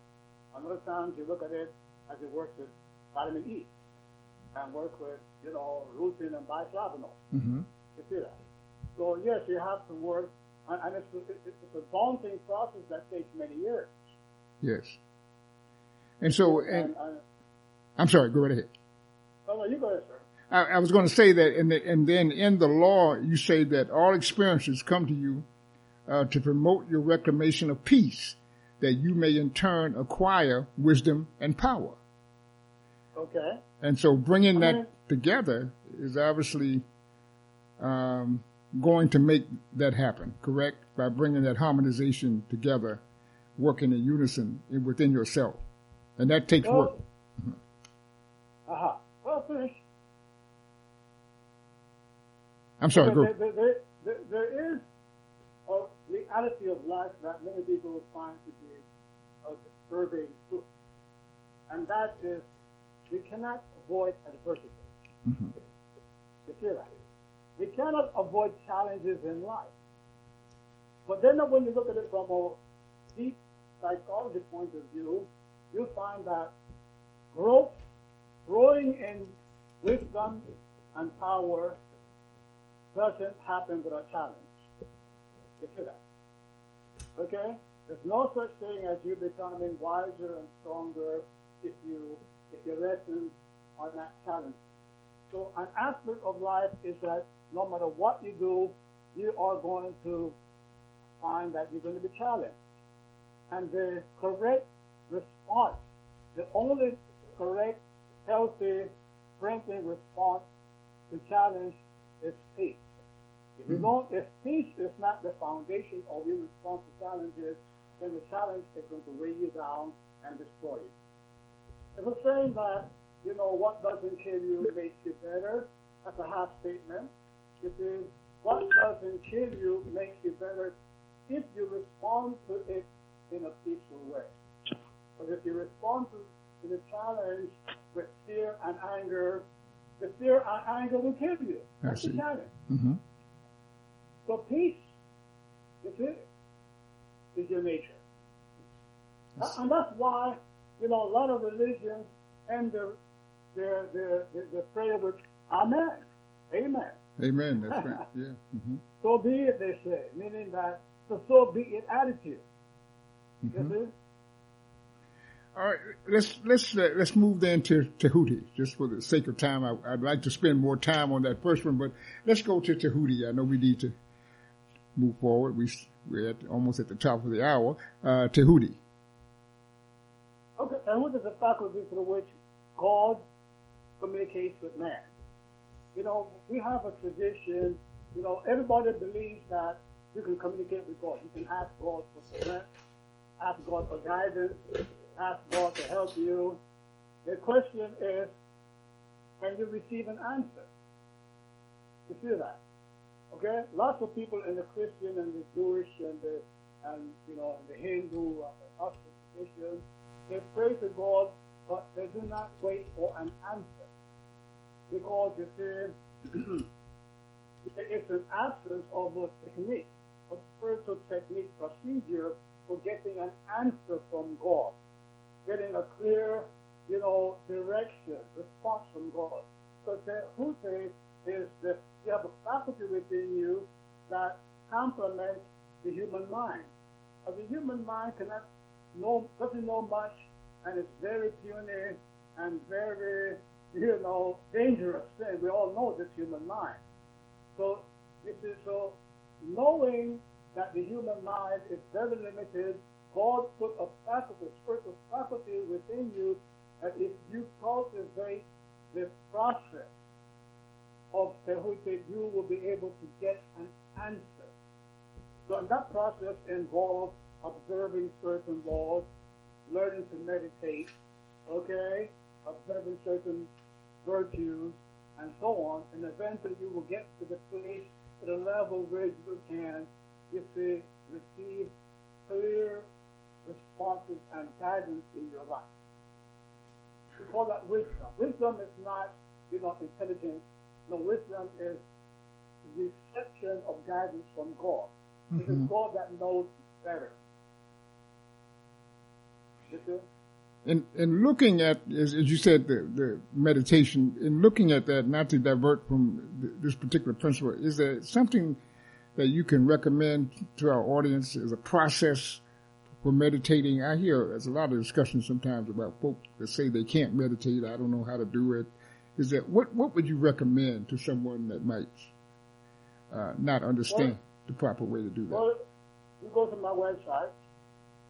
[SPEAKER 2] Other times you look at it as it works with vitamin E and work with, lutein and biflavonol. You see that? So yes, you have to work, and it's a daunting process that takes many years.
[SPEAKER 1] Yes. And so, I'm sorry, go right ahead.
[SPEAKER 2] No, you go ahead, sir.
[SPEAKER 1] I was going to say that, and then in the law, you say that all experiences come to you to promote your reclamation of peace, that you may in turn acquire wisdom and power.
[SPEAKER 2] Okay.
[SPEAKER 1] And so bringing that together is obviously going to make that happen, correct? By bringing that harmonization together working in unison within yourself. And that takes work.
[SPEAKER 2] Well, finish.
[SPEAKER 1] I'm sorry, go.
[SPEAKER 2] There is a reality of life that many people will find to be a disturbing truth. And that is, we cannot avoid adversity.
[SPEAKER 1] Mm-hmm.
[SPEAKER 2] You see that? We cannot avoid challenges in life. But then when you look at it from a deep psychology point of view, you find that growing in wisdom and power doesn't happen without challenge. You see that? Okay? There's no such thing as you becoming wiser and stronger if your lessons are not challenged. So an aspect of life is that no matter what you do, you are going to find that you're going to be challenged. And the correct response, the only correct, healthy, strengthening response to challenge is peace. If peace is not the foundation of your response to challenges, then the challenge is going to weigh you down and destroy you. If we're saying that, what doesn't kill you makes you better, that's a half statement. It is, what doesn't kill you makes you better if you respond to it in a peaceful way. But if you respond to the challenge with fear and anger, the fear and anger will kill you. That's the challenge.
[SPEAKER 1] Mm-hmm.
[SPEAKER 2] So peace, is your nature. And that's why, a lot of religions end their prayer with Amen. Amen.
[SPEAKER 1] Amen, that's right. Yeah. Mm-hmm.
[SPEAKER 2] So be it, they say, meaning that so be it attitude.
[SPEAKER 1] Mm-hmm.
[SPEAKER 2] You see?
[SPEAKER 1] All right, let's move then to Tahuti. Just for the sake of time, I'd like to spend more time on that first one, but let's go to Tahuti. I know we need to move forward. We're almost at the top of the hour. Tahuti.
[SPEAKER 2] Okay, Tahuti is a faculty through which God communicates with man. We have a tradition. Everybody believes that you can communicate with God. You can ask God for strength, ask God for guidance, ask God to help you. The question is, can you receive an answer? You see that? Okay? Lots of people in the Christian and the Jewish and the Hindu, Christian, they pray to God, but they do not wait for an answer. Because you see, it's an absence of a technique, a spiritual technique, procedure for getting an answer from God, getting a clear, direction, response from God. So Tahuti is that you have a faculty within you that complements the human mind. The human mind doesn't know much, and it's very puny and very, dangerous thing. We all know this human mind. So knowing that the human mind is very limited, God put a faculty, spiritual faculty within you, that if you cultivate this process of Tahuti, you will be able to get an answer. So that process involves observing certain laws, learning to meditate, observing certain virtues, and so on, and eventually you will get to the place, to the level where you can, receive clear responses and guidance in your life. We call that wisdom. Wisdom is not, intelligence. No, wisdom is reception of guidance from God. Mm-hmm. It is God that knows better. You see?
[SPEAKER 1] In looking at, as you said, the meditation, in looking at that, not to divert from this particular principle, is there something that you can recommend to our audience as a process for meditating? I hear there's a lot of discussion sometimes about folks that say they can't meditate. I don't know how to do it. Is that what would you recommend to someone that might not understand the proper way to do that?
[SPEAKER 2] Well, you go to my website.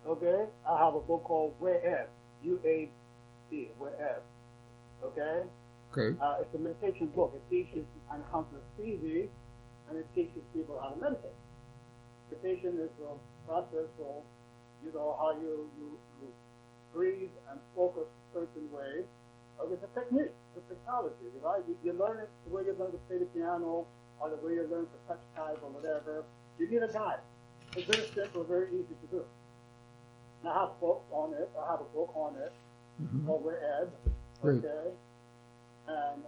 [SPEAKER 2] Okay, I have a book called Wherever. UAD, wherever. Okay?
[SPEAKER 1] Okay.
[SPEAKER 2] It's a meditation book. It teaches on how to see, and it teaches people how to meditate. Meditation is a process of you know, how you breathe and focus a certain way. It's a technique, it's a technology, right? You learn it the way you're going to play the piano or the way you learn to touch type or whatever. You need a guide. It's very simple, very easy to do. And I have books on it. I have a book on it over Ed.
[SPEAKER 1] Great.
[SPEAKER 2] Okay. And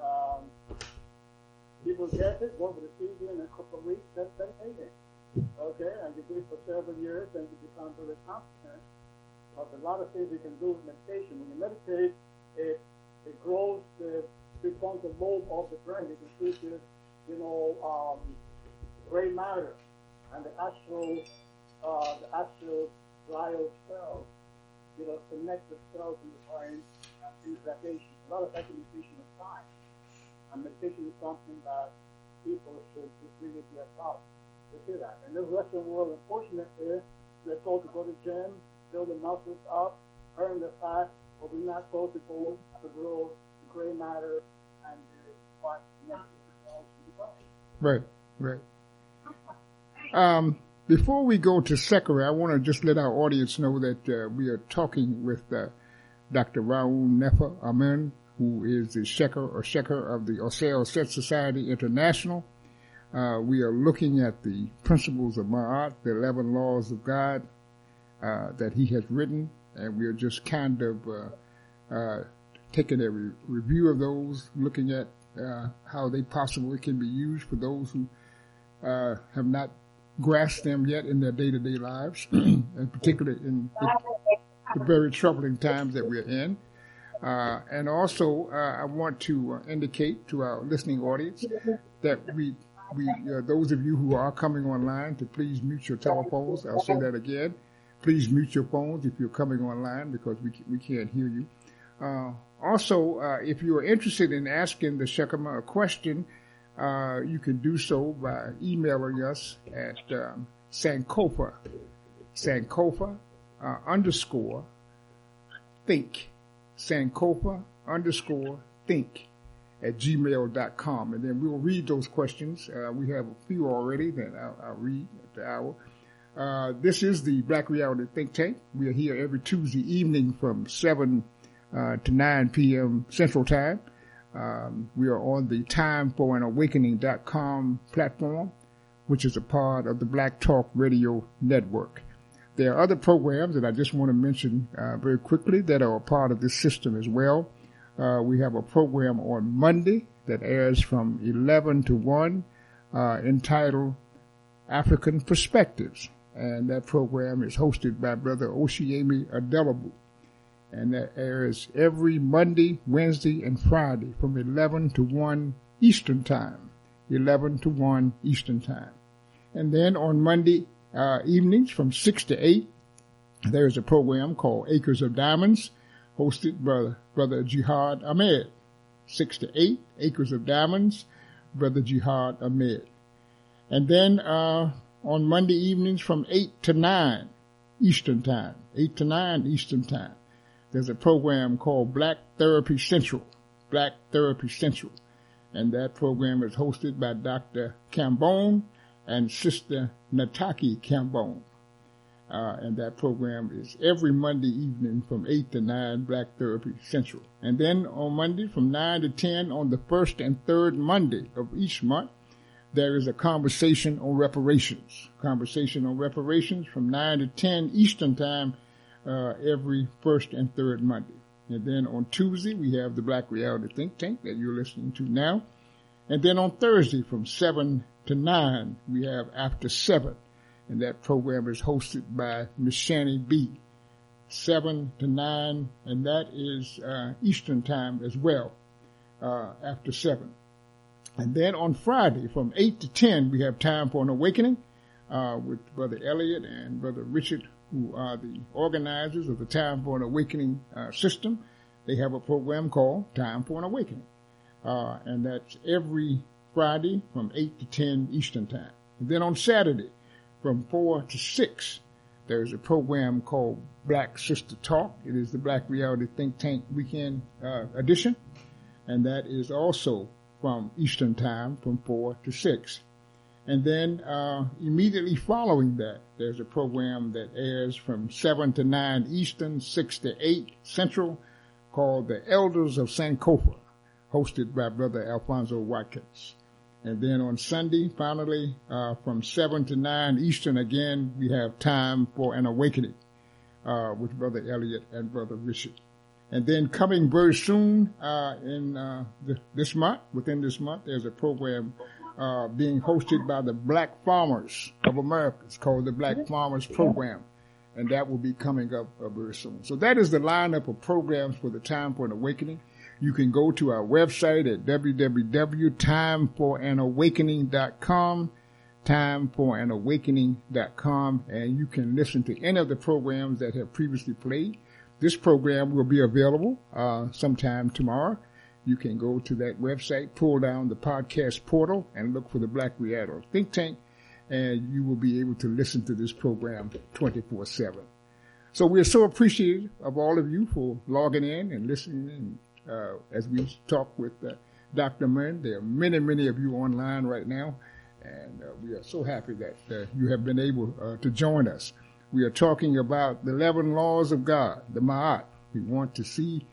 [SPEAKER 2] people get it, go over the CD in a couple of weeks, that's meditating. Okay, and you do it for several years, and you become very competent. But a lot of things you can do with meditation. When you meditate, it grows the prefrontal lobe of the brain. It increases, you know, gray matter and the actual glial cells, you know, connect the cells in the brain and things like that. A lot of that meditation is science. And meditation is something that people should really be about to do that. In the Western world, unfortunately, we're told to go to the gym, build the muscles up, burn the fat, but we're not told to go to grow the gray matter and the fat connected cells in the body.
[SPEAKER 1] Right. Before we go to Sekara, I want to just let our audience know that we are talking with Dr. Ra Un Nefer Amen, who is the Sheker of the Osei Society International. We are looking at the principles of Maat, the 11 laws of God that he has written, and we are just kind of taking a review of those, looking at how they possibly can be used for those who have not grasped them yet in their day-to-day lives, and particularly in the very troubling times that we're in. And also, I want to indicate to our listening audience that we those of you who are coming online, to please mute your telephones. I'll say that again. Please mute your phones if you're coming online, because we can't hear you. Also, if you are interested in asking the Shekama a question, you can do so by emailing us at Sankofa _ think, Sankofa _ think at gmail.com. And then we'll read those questions. We have a few already that I'll read at the hour. This is the Black Reality Think Tank. We are here every Tuesday evening from 7 to 9 p.m. Central Time. We are on the TimeForAnAwakening.com platform, which is a part of the Black Talk Radio Network. There are other programs that I just want to mention very quickly that are a part of this system as well. We have a program on Monday that airs from 11 to 1 entitled African Perspectives. And that program is hosted by Brother Oshiemi Adelabu. And that airs every Monday, Wednesday, and Friday from 11 to 1 Eastern Time. 11 to 1 Eastern Time. And then on Monday evenings from 6 to 8, there's a program called Acres of Diamonds, hosted by Brother Jihad Ahmed. 6 to 8, Acres of Diamonds, Brother Jihad Ahmed. And then on Monday evenings from 8 to 9 Eastern Time. 8 to 9 Eastern Time. There's a program called Black Therapy Central. Black Therapy Central. And that program is hosted by Dr. Cambone and Sister Nataki Cambone. And that program is every Monday evening from 8 to 9, Black Therapy Central. And then on Monday from 9 to 10 on the first and third Monday of each month, there is a conversation on reparations. Conversation on reparations from 9 to 10 Eastern Time every first and third Monday. And then on Tuesday, we have the Black Reality Think Tank that you're listening to now. And then on Thursday from 7 to 9, we have After 7. And that program is hosted by Miss Shani B. 7 to 9, and that is Eastern Time as well, After 7. And then on Friday from 8 to 10, we have Time for an Awakening with Brother Elliot and Brother Richard, who are the organizers of the Time for an Awakening system. They have a program called Time for an Awakening. And that's every Friday from 8 to 10 Eastern Time. And then on Saturday from 4 to 6, there's a program called Black Sister Talk. It is the Black Reality Think Tank Weekend edition. And that is also from Eastern Time from 4 to 6. And then immediately following that, there's a program that airs from 7 to 9 Eastern, 6 to 8 Central, called The Elders of Sankofa, hosted by Brother Alfonso Watkins. And then on Sunday, finally, from 7 to 9 Eastern again, we have Time for an Awakening with Brother Elliot and Brother Richard. And then coming very soon this month, within this month, there's a program being hosted by the Black Farmers of America. It's called the Black Farmers Program, and that will be coming up very soon. So that is the lineup of programs for the Time for an Awakening. You can go to our website at www.timeforanawakening.com, timeforanawakening.com, and you can listen to any of the programs that have previously played. This program will be available sometime tomorrow. You can go to that website, pull down the podcast portal, and look for the Black Reality Think Tank, and you will be able to listen to this program 24/7. So we are so appreciative of all of you for logging in and listening as we talk with Dr. Mann. There are many, many of you online right now, and we are so happy that you have been able to join us. We are talking about the 11 laws of God, the Maat. We want to see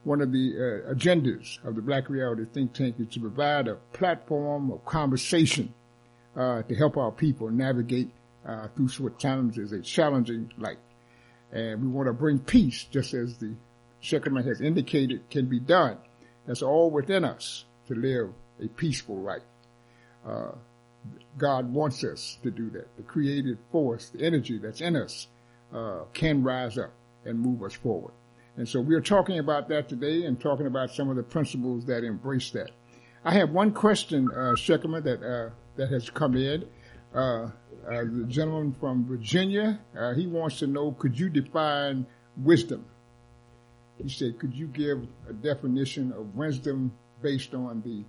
[SPEAKER 1] one of the agendas of the Black Reality Think Tank is to provide a platform of conversation to help our people navigate through what times is a challenging life. And we want to bring peace, just as the Shekinah has indicated can be done. That's all within us to live a peaceful life. God wants us to do that. The creative force, the energy that's in us, can rise up and move us forward. And so we're talking about that today and talking about some of the principles that embrace that. I have one question, Shekinah, that has come in. The gentleman from Virginia, he wants to know, could you define wisdom? He said, could you give a definition of wisdom based on the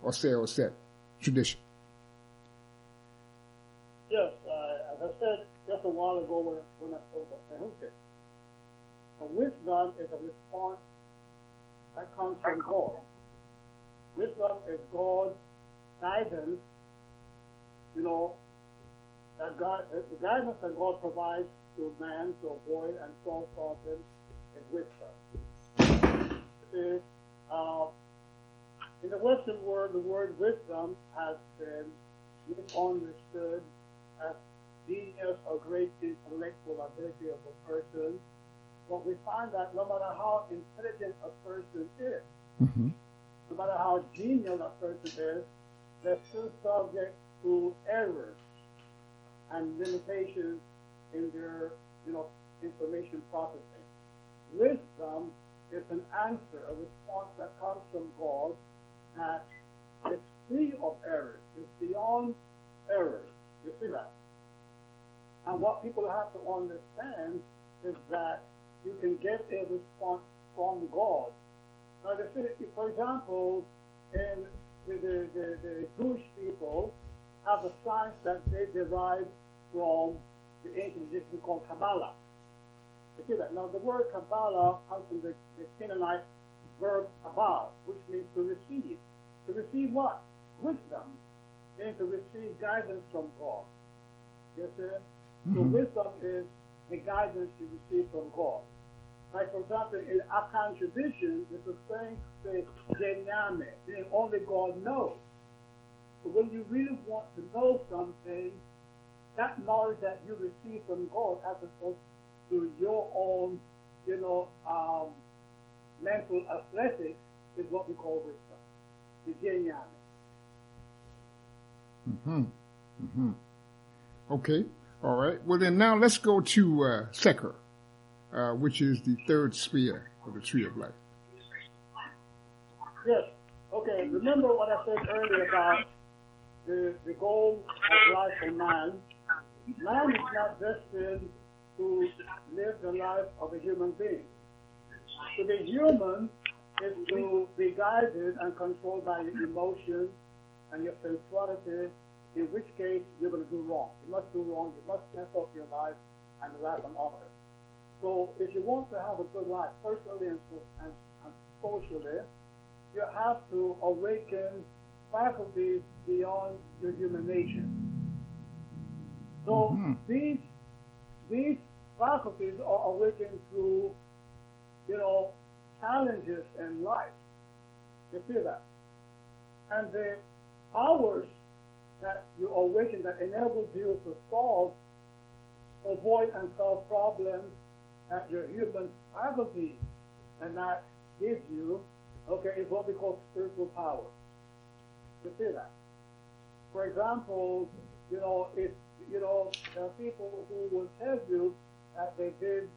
[SPEAKER 1] Oseo Set tradition?
[SPEAKER 2] Yes, as I said just a while ago when I spoke of Tahuti, wisdom is a response that comes from God. Wisdom is God's guidance, that God, the guidance that God provides to man to avoid and solve problems is wisdom. In the Western world, the word wisdom has been misunderstood as genius or great intellectual ability of a person. But we find that no matter how intelligent a person is, no matter how genius a person is, they're still subject to errors and limitations in their, information processing. Wisdom is an answer, a response that comes from God that is free of errors, is beyond errors. You see that? And what people have to understand is that you can get a response from God. Now, for example, in the Jewish people have a science that they derive from the ancient Egyptian called Kabbalah. You see that? Now, the word Kabbalah comes from the Canaanite verb kabal, which means to receive. To receive what? Wisdom. Means to receive guidance from God. Yes, sir? So wisdom is the guidance you receive from God. Like, for example, in Akan tradition, there's a saying, say, Jenyame, meaning only God knows. So when you really want to know something, that knowledge that you receive from God as opposed to your own, mental athletics is what we call wisdom. The Jenyame.
[SPEAKER 1] Okay. All right. Well, then now let's go to Seker, which is the third sphere of the Tree of Life.
[SPEAKER 2] Yes. Okay. Remember what I said earlier about the goal of life for man. Man is not destined to live the life of a human being. To be human is to be guided and controlled by your emotions and your sensuality, in which case you're going to do wrong. You must do wrong. You must mess up your life and the life of others. So if you want to have a good life, personally and socially, you have to awaken faculties beyond your human nature. So these faculties are awakened through, challenges in life. You see that? And the powers that you awaken that enables you to avoid and solve problems that your human faculties and that gives you, is what we call spiritual power. You see that? For example, if there are people who will tell you that they did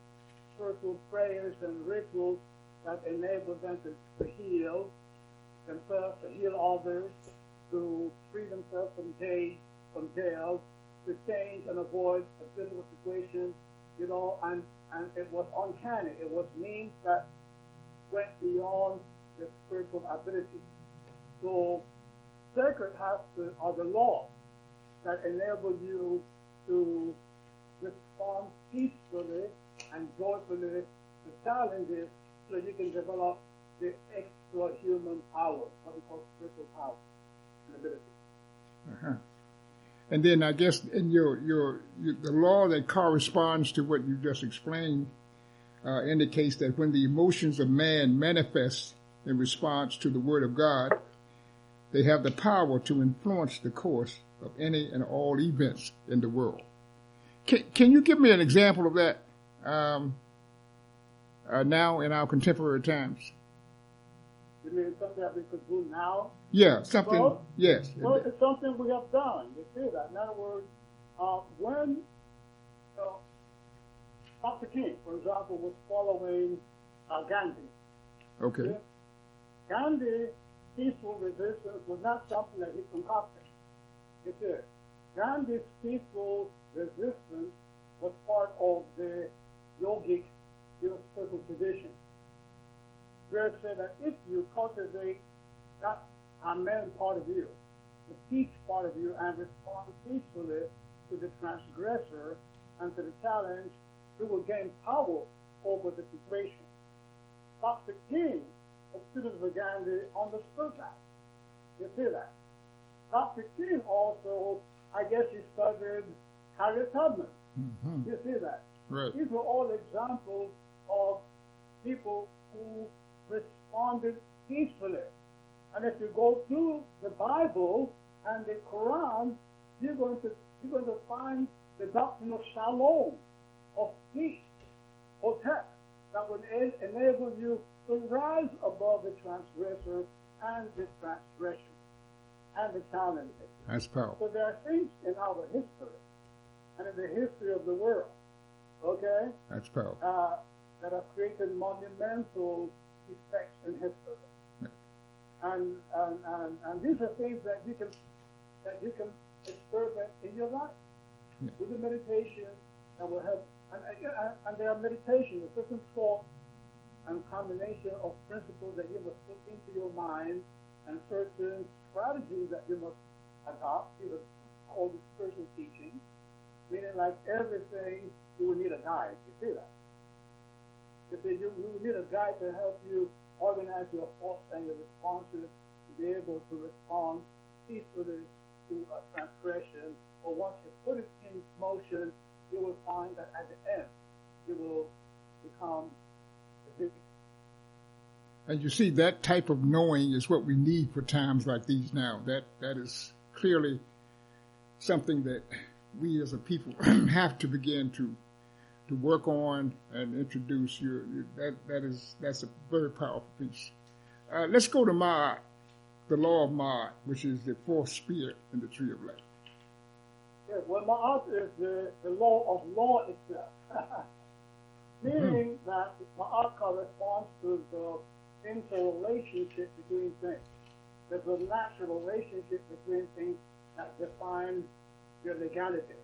[SPEAKER 2] spiritual prayers and rituals that enable them to heal themselves, to heal others, to free themselves from jail, to change and avoid a difficult situation, and it was uncanny. It was means that went beyond the spiritual ability. So sacred are the laws that enable you to respond peacefully and joyfully to challenges so you can develop the extra human power, what we call spiritual power and ability.
[SPEAKER 1] Uh-huh. And then I guess in the law that corresponds to what you just explained indicates that when the emotions of man manifest in response to the word of God, they have the power to influence the course of any and all events in the world. Can you give me an example of that now in our contemporary times?
[SPEAKER 2] You mean something that we could do now?
[SPEAKER 1] Yeah, something,
[SPEAKER 2] well,
[SPEAKER 1] yes.
[SPEAKER 2] Well, it's something we have done. You see that? In other words, when Dr. King, for example, was following Gandhi.
[SPEAKER 1] Okay.
[SPEAKER 2] Gandhi's peaceful resistance was not something that he concocted. You see, Gandhi's peaceful resistance was part of the yogic spiritual tradition, where it said that if you cultivate that Amen part of you, the peace part of you, and respond peacefully to the transgressor and to the challenge, you will gain power over the situation. Dr. King, a student of Gandhi, understood that. You see that? Dr. King also, I guess he studied Harriet Tubman. Mm-hmm. You see that?
[SPEAKER 1] Right.
[SPEAKER 2] These were all examples of people who responded peacefully. And if you go through the Bible and the Quran, you're going to find the doctrine of shalom, of peace, hotep, that will enable you to rise above the transgressor and the transgression and the challenges.
[SPEAKER 1] That's powerful.
[SPEAKER 2] So there are things in our history and in the history of the world,
[SPEAKER 1] That's powerful.
[SPEAKER 2] That have created monumental effects in history. And these are things that you can experiment in your life with the meditation that will help. And there are meditations, a certain thought and combination of principles that you must put into your mind, and certain strategies that you must adopt. These are called the spiritual teaching, meaning like everything you will need a guide. You see that? You will need a guide to help you organize your thoughts and your responses to be able to respond peacefully to a transgression. Or once you put it in motion, you will find that at the end, you will become a victim.
[SPEAKER 1] And you see, that type of knowing is what we need for times like these now. That is clearly something that we as a people have to begin to work on and introduce. That's a very powerful piece. Let's go to Maat, the law of Maat, which is the fourth spirit in the tree of life.
[SPEAKER 2] Yes, well, Maat is the law of law itself, meaning that Maat corresponds to the interrelationship between things. There's a natural relationship between things that defines your legality.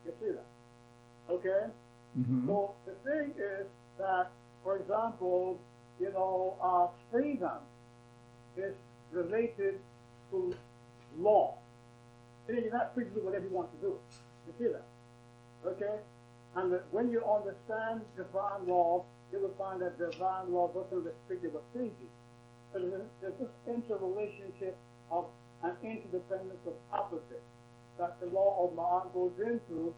[SPEAKER 2] You see that? Okay? Mm-hmm. So the thing is that, for example, freedom is related to law. You're not free to do whatever you want to do. You see that? Okay? And when you understand divine law, you will find that divine law doesn't restrict your activity. So there's this interrelationship of and interdependence of opposites that the law of Maat goes into.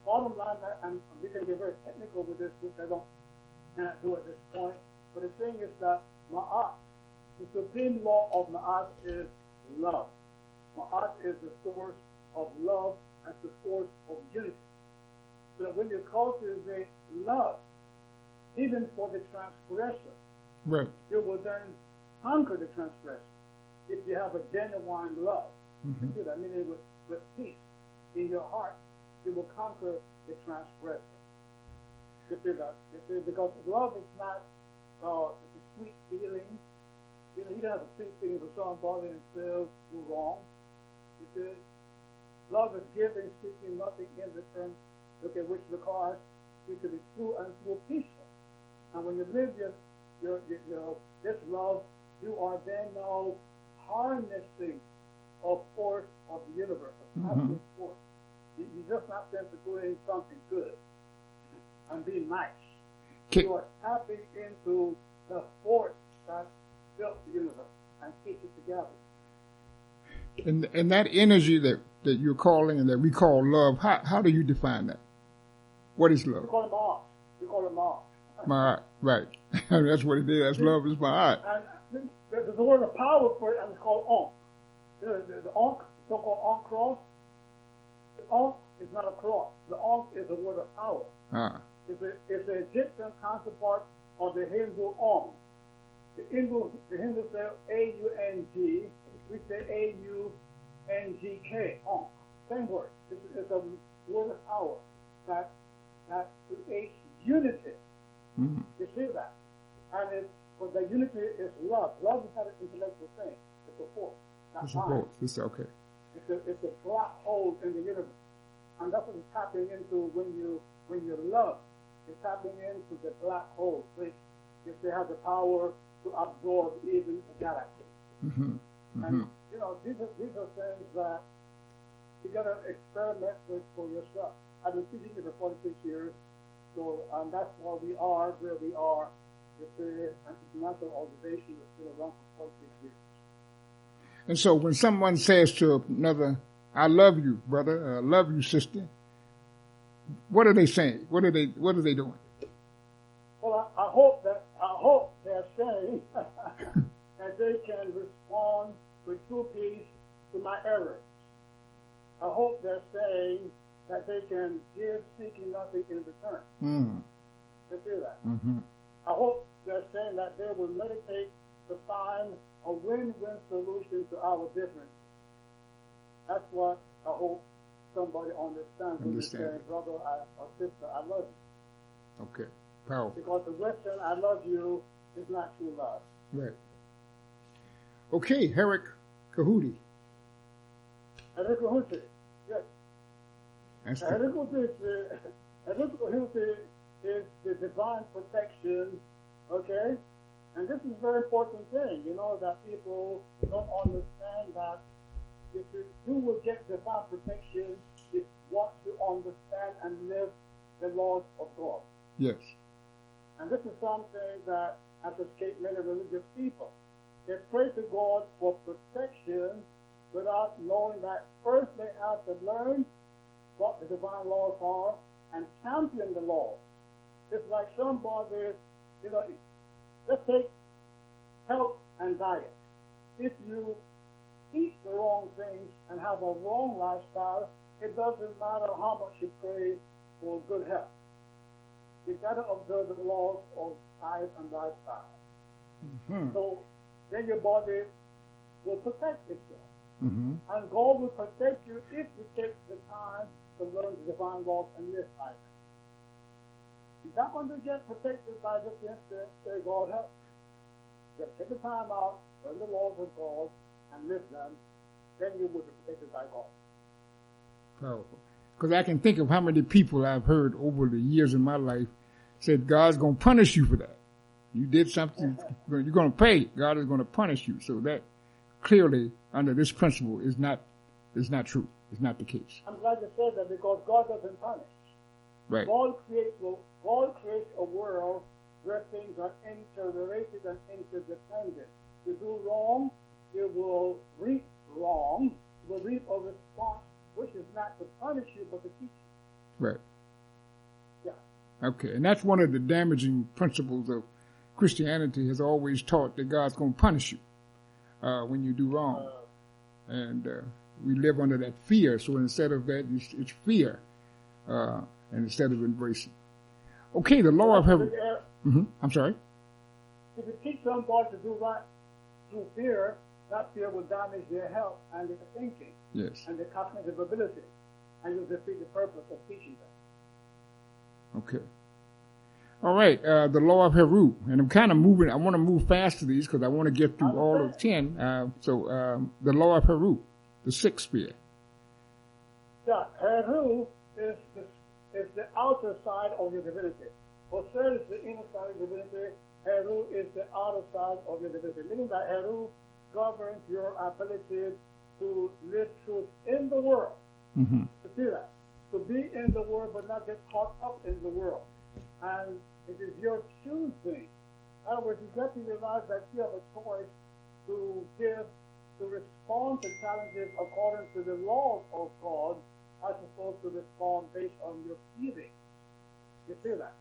[SPEAKER 2] Bottom line, and we can get very technical with this, which I cannot do at this point, but the thing is that Maat, the supreme law of Maat is love. Maat is the source of love and the source of unity. So that when you cultivate love, even for the transgressor,
[SPEAKER 1] Right.
[SPEAKER 2] you will then conquer the transgression if you have a genuine love.
[SPEAKER 1] Mm-hmm.
[SPEAKER 2] You do that, meaning with peace in your heart, you will conquer the transgressor. You see that? You see, because love is not a sweet feeling. You know, you don't have a sweet feeling for somebody and still do wrong. You see? Love is giving, seeking nothing in return, okay, which requires you to be true and true peaceful. And when you live this love, you are then now harnessing a force of the universe, a cosmic force. You're just not simply doing something good and being nice. You are tapping into the force that built the universe and keeps it together.
[SPEAKER 1] And that energy that you're calling and that we call love, how do you define that? What is love?
[SPEAKER 2] We call it Maat. We call it Maat.
[SPEAKER 1] Maat, right. That's what it is. That's love is Maat.
[SPEAKER 2] And there's a word of power for it, and it's called Ankh. The Ankh, so-called Ankh cross. The Ankh is not a cross. The Ankh is a word of power. It's the Egyptian counterpart of the Hindu Om. The Hindu say A-U-N-G. We say A-U-N-G-K. Om. Same word. It's a word of power that creates unity.
[SPEAKER 1] Mm-hmm.
[SPEAKER 2] You see that? And but the unity is love. Love is not an intellectual thing. It's a force.
[SPEAKER 1] It's a force. It's okay.
[SPEAKER 2] It's a black hole in the universe. And that's what it's tapping into when you love. It's tapping into the black hole, which if they have the power to absorb even a galaxy.
[SPEAKER 1] Mm-hmm. Mm-hmm.
[SPEAKER 2] And you know, these are things that you gotta experiment with for yourself. I've been teaching you for 46 years, so that's why we are where we are. It's an international organization that's been around for 46 years.
[SPEAKER 1] And so when someone says to another, I love you, brother, I love you, sister, what are they saying? What are they doing?
[SPEAKER 2] Well, I hope they're saying that they can respond with true peace to my errors. I hope they're saying that they can give, seeking nothing in return.
[SPEAKER 1] Mm-hmm.
[SPEAKER 2] They do that.
[SPEAKER 1] Mm-hmm.
[SPEAKER 2] I hope they're saying that they will meditate to find a win-win solution to our difference. That's what I hope somebody understands when they say, brother or sister, I love you.
[SPEAKER 1] Okay, powerful.
[SPEAKER 2] Because the Western I love you is not true love.
[SPEAKER 1] Right. Okay, Herrick Tahuti.
[SPEAKER 2] Herrick Tahuti, yes. Herrick Tahuti is the divine protection, okay? And this is a very important thing, you know, that people don't understand that if you will get divine protection, it's once you understand and live the laws of God.
[SPEAKER 1] Yes.
[SPEAKER 2] And this is something that has escaped many religious people. They pray to God for protection without knowing that first they have to learn what the divine laws are and champion the laws. It's like somebody, you know, let's take health and diet. If you eat the wrong things and have a wrong lifestyle, it doesn't matter how much you pray for good health. You got to observe the laws of diet and lifestyle.
[SPEAKER 1] Mm-hmm.
[SPEAKER 2] So then your body will protect itself.
[SPEAKER 1] Mm-hmm.
[SPEAKER 2] And God will protect you if you take the time to learn the divine laws and live by them. You're not going to get protected by just instant, say, God help. You got to take the time out, learn the laws of God, and live them. Then you will be protected by God.
[SPEAKER 1] Powerful. Because I can think of how many people I've heard over the years in my life said, God's going to punish you for that. You did something, you're going to pay. God is going to punish you. So that clearly, under this principle, is not true. It's not the case.
[SPEAKER 2] I'm glad you said that because God doesn't punish.
[SPEAKER 1] Right.
[SPEAKER 2] God creates a world where things are interrelated and interdependent. You do wrong, you will reap wrong.
[SPEAKER 1] Okay, and that's one of the damaging principles of Christianity, has always taught that God's going to punish you when you do wrong. And we live under that fear, so instead of that, it's fear, and instead of embracing. Okay, the law of heaven. I'm sorry?
[SPEAKER 2] If you teach somebody to do right through fear, that fear will damage their health and their thinking.
[SPEAKER 1] Yes.
[SPEAKER 2] And their cognitive ability. And you'll defeat the purpose of teaching them.
[SPEAKER 1] Okay. All right, the law of Heru. And I'm kind of moving, I want to move fast to these because I want to get through all of 10. So the law of Heru, the sixth sphere.
[SPEAKER 2] Yeah, Heru is the outer side of your divinity. Osiris is the inner side of divinity. Heru is the outer side of your divinity. Meaning that Heru governs your ability to live truth in the world. To see that. To be in the world but not get caught up in the world. And it is your choosing. In other words, you get to realize that you have a choice to respond to challenges according to the laws of God, as opposed to respond based on your feelings. You see that?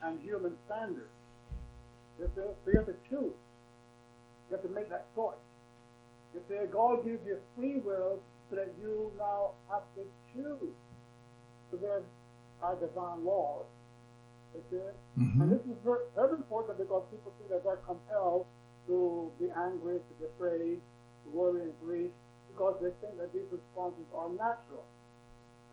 [SPEAKER 2] And human standards. You see? So you have to choose. You have to make that choice. You see, God gives you free will so that you now have to choose to live our divine laws. Okay? And this is very important because people feel that they're compelled to be angry, to be afraid, to worry and grieve, because they think that these responses are natural.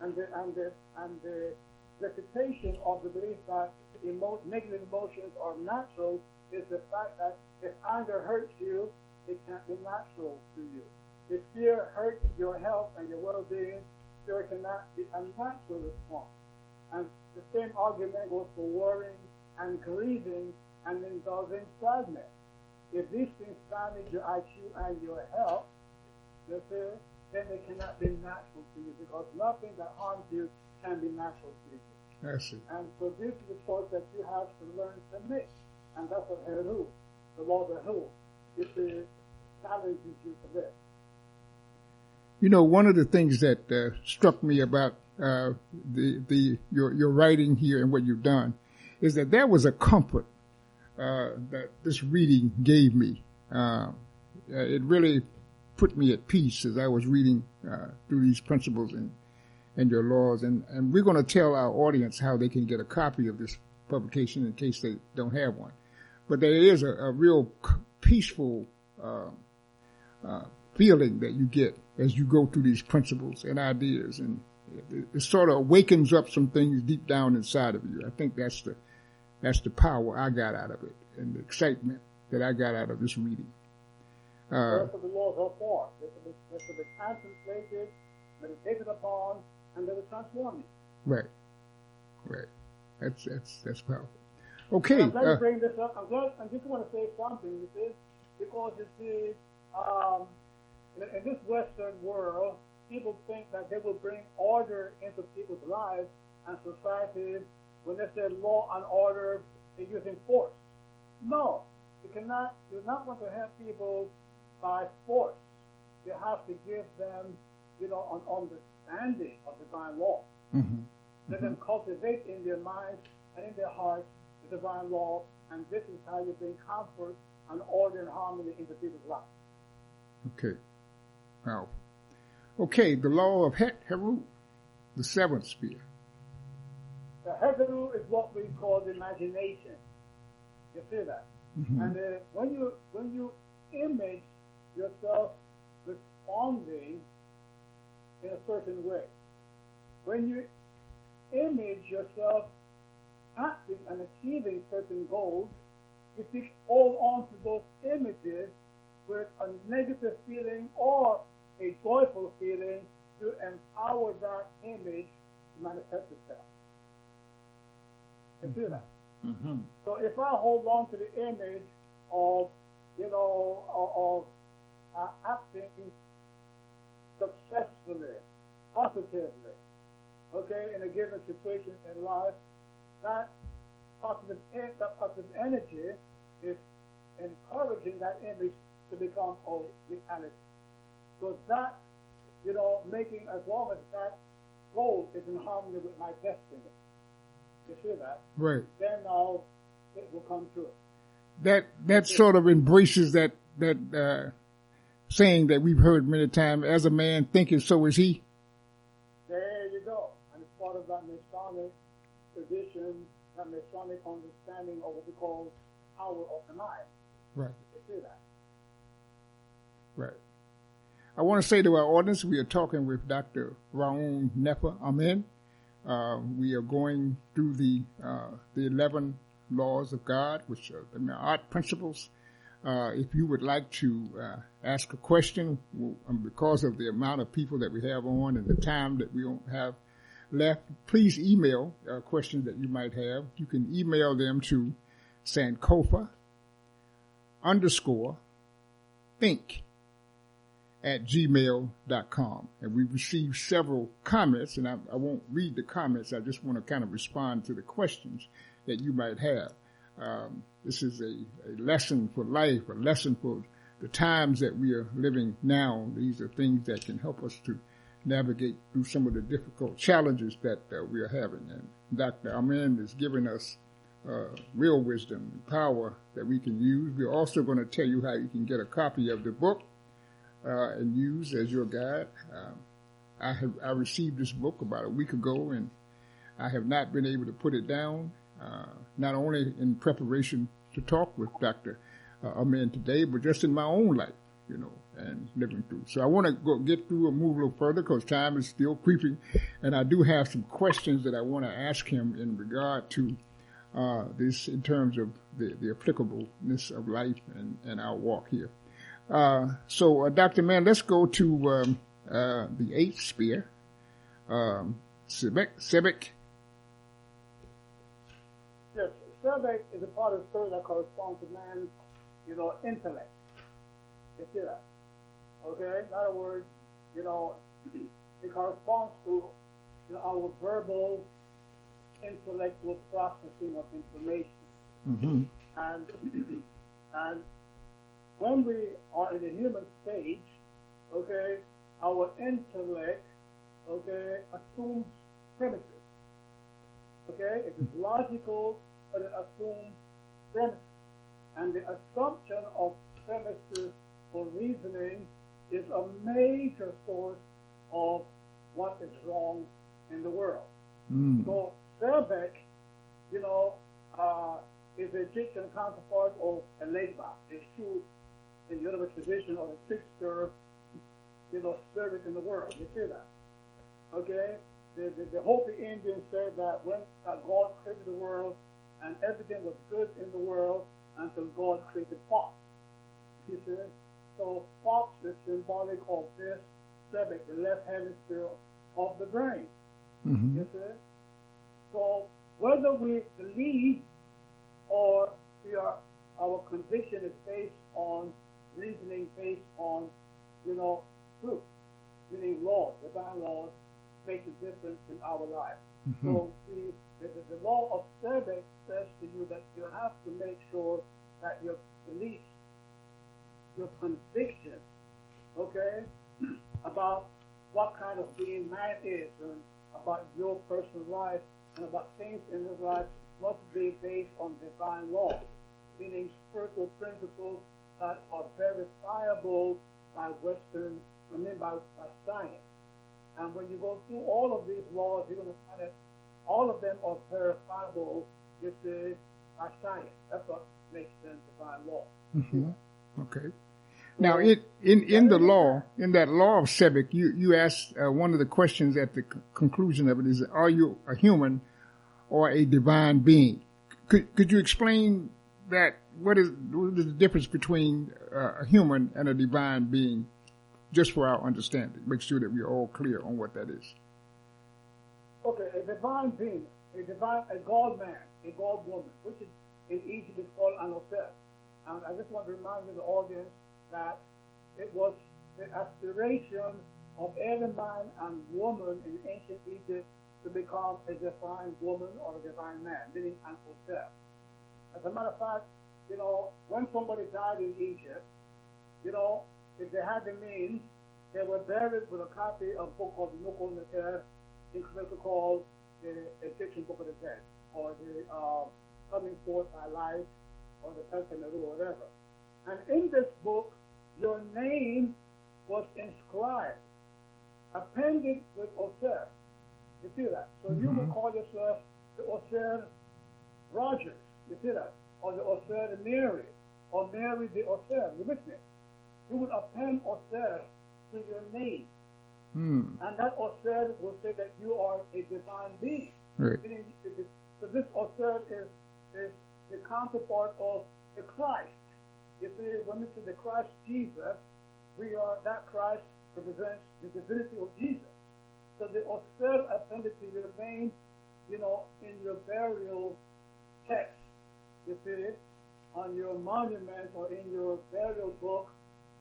[SPEAKER 2] And the reputation of the belief that negative emotions are natural is the fact that if anger hurts you, it can't be natural to you. If fear hurts your health and your well-being, fear cannot be a natural response. And the same argument goes for worrying and grieving and indulging sadness. If these things damage your IQ and your health, you see, then they cannot be natural to you, because nothing that harms you can be natural to you.
[SPEAKER 1] I see. And
[SPEAKER 2] so this is the choice that you have to learn to make. And that's what Heru, the law of Heru, it challenges you to live.
[SPEAKER 1] You know, one of the things that struck me about your writing here and what you've done is that there was a comfort that this reading gave me. It really put me at peace as I was reading through these principles and your laws. And we're going to tell our audience how they can get a copy of this publication in case they don't have one. But there is a real peaceful feeling that you get as you go through these principles and ideas, and it sort of wakens up some things deep down inside of you. I think that's the power I got out of it, and the excitement that I got out of this reading.
[SPEAKER 2] That's what the laws are for. They're to be contemplated, meditated upon, and they will transform you.
[SPEAKER 1] Right. That's powerful. Okay.
[SPEAKER 2] I'm glad to bring this up. I just want to say something. You see, because you see, in this Western world, people think that they will bring order into people's lives and society. When they say law and order, they're using force. No, you're not going to help people by force. You have to give them, an understanding of divine law. Let them cultivate in their minds and in their hearts the divine law, and this is how you bring comfort and order and harmony into people's lives.
[SPEAKER 1] Okay. Wow. Okay, the law of Heru, the seventh sphere.
[SPEAKER 2] The Heru is what we call the imagination. You see that? And when you image yourself responding in a certain way, when you image yourself acting and achieving certain goals, if you hold on to those images with a negative feeling or a joyful feeling, to empower that image to manifest itself. You see that? So if I hold on to the image of, acting successfully, positively, okay, in a given situation in life, that positive energy is encouraging that image to become a reality. So that, making, as long as that goal is in harmony with my destiny. You see that?
[SPEAKER 1] Right.
[SPEAKER 2] Then now it will come true.
[SPEAKER 1] That sort of embraces that saying that we've heard many times, as a man thinketh, so is he.
[SPEAKER 2] There you go. And it's part of that Masonic tradition, that Masonic understanding of what we call power of the mind.
[SPEAKER 1] Right.
[SPEAKER 2] You see that?
[SPEAKER 1] Right. I want to say to our audience, we are talking with Dr. Ra Un Nefer Amen. We are going through the 11 laws of God, which are the Maat principles. If you would like to ask a question, because of the amount of people that we have on and the time that we don't have left, please email questions that you might have. You can email them to sankofa_think@gmail.com. And we've received several comments, and I won't read the comments. I just want to kind of respond to the questions that you might have. This is a lesson for life, a lesson for the times that we are living now. These are things that can help us to navigate through some of the difficult challenges that we are having. And Dr. Amen is giving us real wisdom and power that we can use. We're also going to tell you how you can get a copy of the book and use as your guide. I received this book about a week ago, and I have not been able to put it down, not only in preparation to talk with Dr. Amen today, but just in my own life, and living through. So I want to get through and move a little further because time is still creeping, and I do have some questions that I want to ask him in regard to this in terms of the applicableness of life and our walk here. So Dr. Mann, let's go to the eighth sphere, Sebek.
[SPEAKER 2] Yes, Sebek is a part of the spirit that corresponds to man's, intellect. You see that? Okay? In other words, it corresponds to our verbal, intellectual processing of information.
[SPEAKER 1] Mm-hmm.
[SPEAKER 2] And when we are in the human stage, okay, our intellect, okay, assumes premises. Okay? It is logical, but it assumes premises. And the assumption of premises for reasoning is a major source of what is wrong in the world. So Sebek, is the Egyptian counterpart of Eleba, a true, in the universe tradition, of a trickster, spirit in the world. You see that? Okay? The Hopi Indians said that when God created the world and everything was good in the world until God created Fox. You see? So Fox is symbolic of this Sebek, the left hemisphere of the brain.
[SPEAKER 1] Mm-hmm.
[SPEAKER 2] You see? So whether we believe or our conviction is based on reasoning, based on, truth, meaning laws, divine laws, makes a difference in our life. Mm-hmm. So the law of Sebek says to you that you have to make sure that your beliefs, your conviction, okay, about what kind of being man is and about your personal life and about things in his life must be based on divine law, meaning spiritual principles that are verifiable by by science. And when you go through all of these laws, you're going to find that all of them are verifiable, by science. That's what makes them divine law.
[SPEAKER 1] Mm-hmm. Okay. Now, in that law of Sebek, you asked one of the questions at the conclusion of it is, are you a human or a divine being? Could you explain that? What is the difference between a human and a divine being, just for our understanding? Make sure that we're all clear on what that is.
[SPEAKER 2] Okay, a divine being, a God man, a God woman, which is in Egypt is called Anosef. And I just want to remind the audience that it was the aspiration of every man and woman in ancient Egypt to become a divine woman or a divine man, meaning Anosef. As a matter of fact, when somebody died in Egypt, if they had the means, they were buried with a copy of a book called Untitled Chapter, called the Egyptian Book of the Dead, or the coming forth by light, or the testament or whatever. And in this book, your name was inscribed, appended with Oser. You see that? So you will call yourself the Oser Rogers. You see that? Or the Oser Mary, or Mary the Oser. You with me? You would append Oser to your name. And that Oser will say that you are a divine being.
[SPEAKER 1] Right.
[SPEAKER 2] So this Oser is the counterpart of the Christ. You see, when we say the Christ Jesus, that Christ represents the divinity of Jesus. So the Oser appended to your name, in your burial text, you see, on your monument or in your burial book,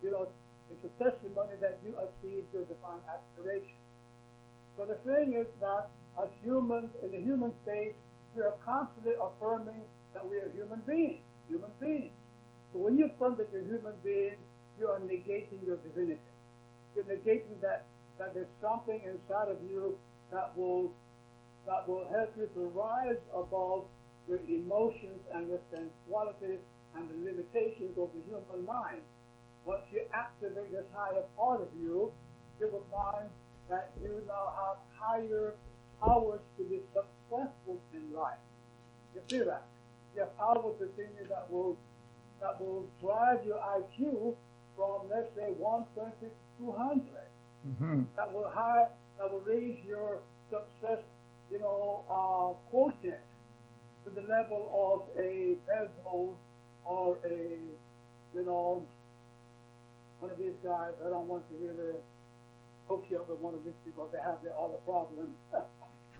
[SPEAKER 2] it's a testimony that you achieved your divine aspiration. So the thing is that as humans, in the human state, we are constantly affirming that we are human beings. So when you affirm that you're a human being, you are negating your divinity. You're negating that there's something inside of you that will help you to rise above your emotions and your sensualities and the limitations of the human mind. Once you activate this higher part of you, you will find that you now have higher powers to be successful in life. You see that? You have powers within you that will drive your IQ from, let's say, 120 to 200. That will raise your success, quotient to the level of a Bezos or a, one of these guys. I don't want to really hook you up with one of these people. They have all the problems.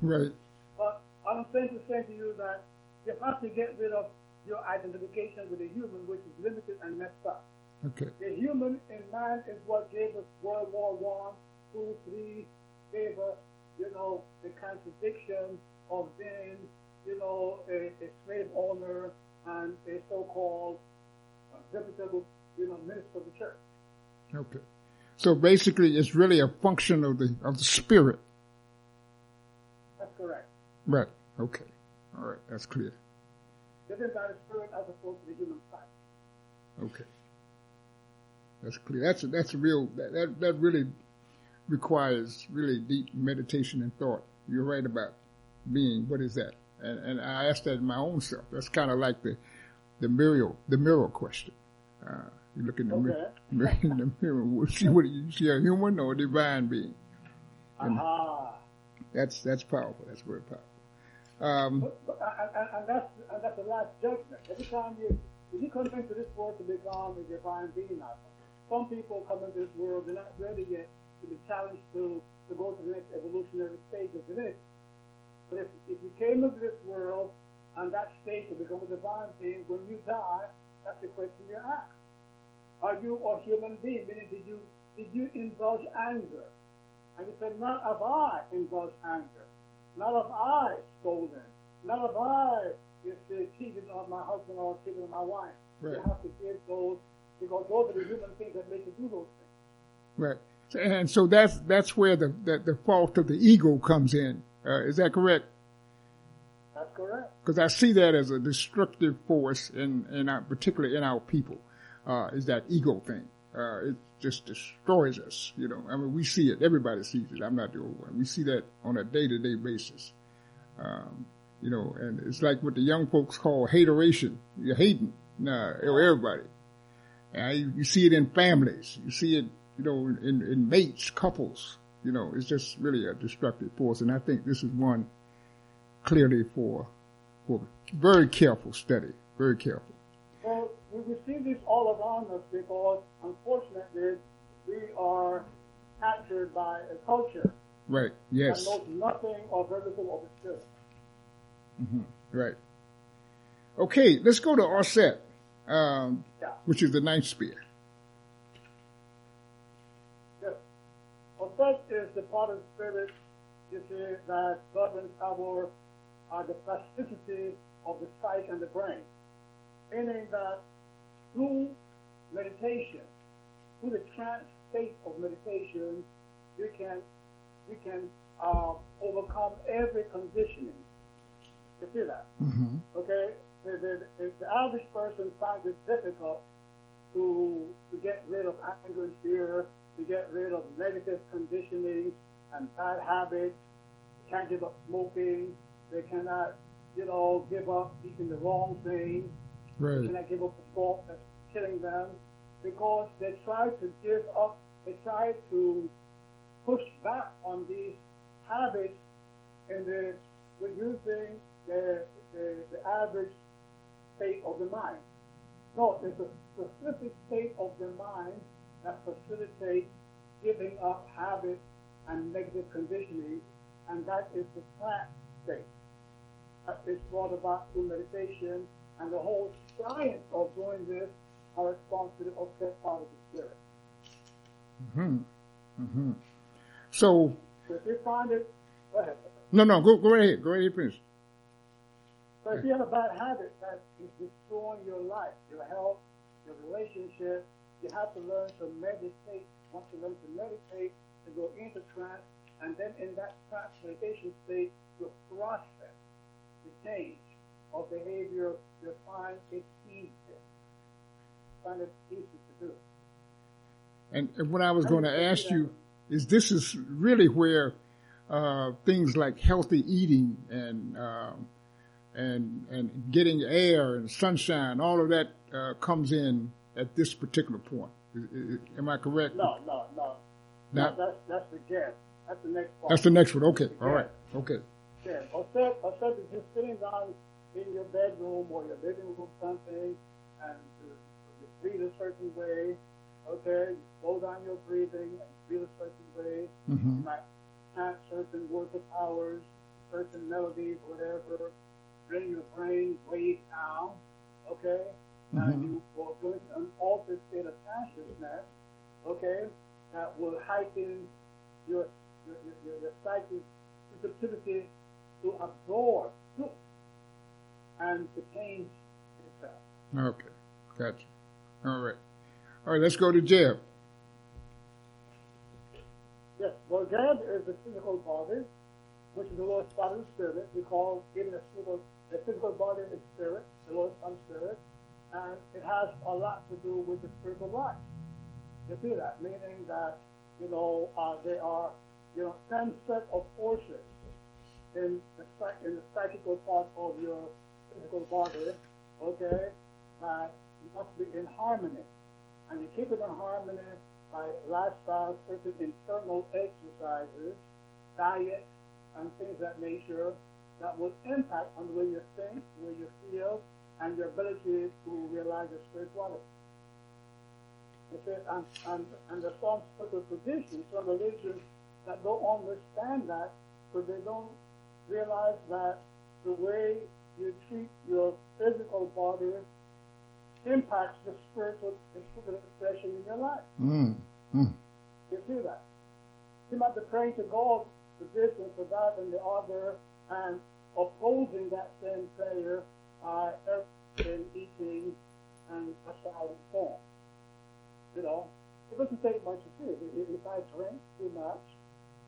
[SPEAKER 1] Right.
[SPEAKER 2] But I'm saying to you that you have to get rid of your identification with the human, which is limited and messed up.
[SPEAKER 1] Okay.
[SPEAKER 2] The human in man is what gave us World War I, II, III, gave us, the contradiction of being, a slave owner and a so-called reputable, minister of the church.
[SPEAKER 1] Okay. So basically, it's really a function of the spirit.
[SPEAKER 2] That's correct.
[SPEAKER 1] Right. Okay. All right. That's clear.
[SPEAKER 2] Living by the spirit as opposed to the human side.
[SPEAKER 1] Okay. That's clear. That's real. That really requires really deep meditation and thought. You're right about being. What is that? And I asked that in my own self. That's kind of like the mirror question. You look in the mirror. In the mirror. You see a human or a divine being? And that's powerful. That's very powerful.
[SPEAKER 2] And that's the last judgment. Every time you come into this world to become a divine being, some people come into this world, they're not ready yet to be challenged to go to the next evolutionary stage of divinity. But if you came into this world and that state to become a divine being, when you die, that's the question you ask. Are you a human being? Meaning, did you indulge anger? And you said, not have I indulged anger. Not have I stolen. Not have I cheated on my husband or cheated on my wife.
[SPEAKER 1] Right.
[SPEAKER 2] You have to give those, because those are the human things that make you do those things.
[SPEAKER 1] Right. And so that's where the fault of the ego comes in. Is that correct?
[SPEAKER 2] That's correct.
[SPEAKER 1] Because I see that as a destructive force particularly in our people, is that ego thing. It just destroys us, I mean, we see it. Everybody sees it. I'm not the only one. We see that on a day-to-day basis. And it's like what the young folks call hateration. You're hating everybody. You see it in families. You see it, in mates, couples. It's just really a destructive force. And I think this is one clearly for very careful study. Very careful.
[SPEAKER 2] Well, we see this all around us because, unfortunately, we are captured by a culture.
[SPEAKER 1] Right. Yes.
[SPEAKER 2] That knows nothing or very little of the spirit.
[SPEAKER 1] Right. Okay, let's go to Oset, which is the ninth spear.
[SPEAKER 2] Yes. Oset is the part of the spirit, that governs the plasticity of the psyche and the brain. Meaning that through meditation, through the trance state of meditation, you can overcome every conditioning You see that?
[SPEAKER 1] Mm-hmm.
[SPEAKER 2] Okay? The average person finds it difficult to get rid of anger and fear, to get rid of negative conditioning and bad habits. They can't give up smoking. They cannot, give up eating the wrong thing.
[SPEAKER 1] Right.
[SPEAKER 2] They cannot give up the thought that's killing them because they try to give up. They try to push back on these habits, and we're using the average state of the mind. No, it's a specific state of the mind that facilitates giving up habits and negative conditioning, and that is the plant state. That is brought about through meditation, and the whole science of doing this corresponds to the object part of the spirit.
[SPEAKER 1] Mm-hmm. Mm-hmm. So
[SPEAKER 2] if you find it, go ahead.
[SPEAKER 1] No, go right ahead. Go right ahead, finish.
[SPEAKER 2] So if you have a bad habit that is destroying your life, your health, your relationship, you have to learn to meditate. Once you learn to meditate, to go into trance, and then in that trance meditation state, you process the change of behavior. You find it easy. Find it easy to do.
[SPEAKER 1] And what I was going to ask you is, this is really where things like healthy eating and getting air and sunshine, all of that comes in at this particular point. Am I correct?
[SPEAKER 2] No. That's the gap. That's the next part.
[SPEAKER 1] That's the next one. Okay. All right. Okay.
[SPEAKER 2] Yeah. Or is just sitting down in your bedroom or your living room, something, and you breathe a certain way. Okay. You slow down your breathing and breathe a certain way.
[SPEAKER 1] Mm-hmm.
[SPEAKER 2] You might chant certain words of powers, certain melodies, whatever. Bring your brain way down. Okay.
[SPEAKER 1] Mm-hmm.
[SPEAKER 2] And you will go into an altered state of consciousness. Okay. That will heighten your psychic sensitivity to absorb truth and to change itself.
[SPEAKER 1] Okay. Gotcha. All right. Let's go to Jeb.
[SPEAKER 2] Yes. Well, Jeb is the physical body, which is the lowest part of the spirit. We call even the physical body is spirit, the lowest part of spirit, and it has a lot to do with the spiritual life. You see that? Meaning that, there are, 10 set of forces in the psychical part of your physical body, okay, that must be in harmony. And you keep it in harmony by lifestyle, certain internal exercises, diet, and things of that nature that will impact on the way you think, the way you feel, and your ability to realize your spirituality. And there's some spiritual traditions, some religions that don't understand that, because they don't realize that the way you treat your physical body impacts the spiritual expression in your life. You see that? You might be praying to God for this and for that and the other, and opposing that same prayer in eating and a silent form. It doesn't take much to see it. If I drink too much,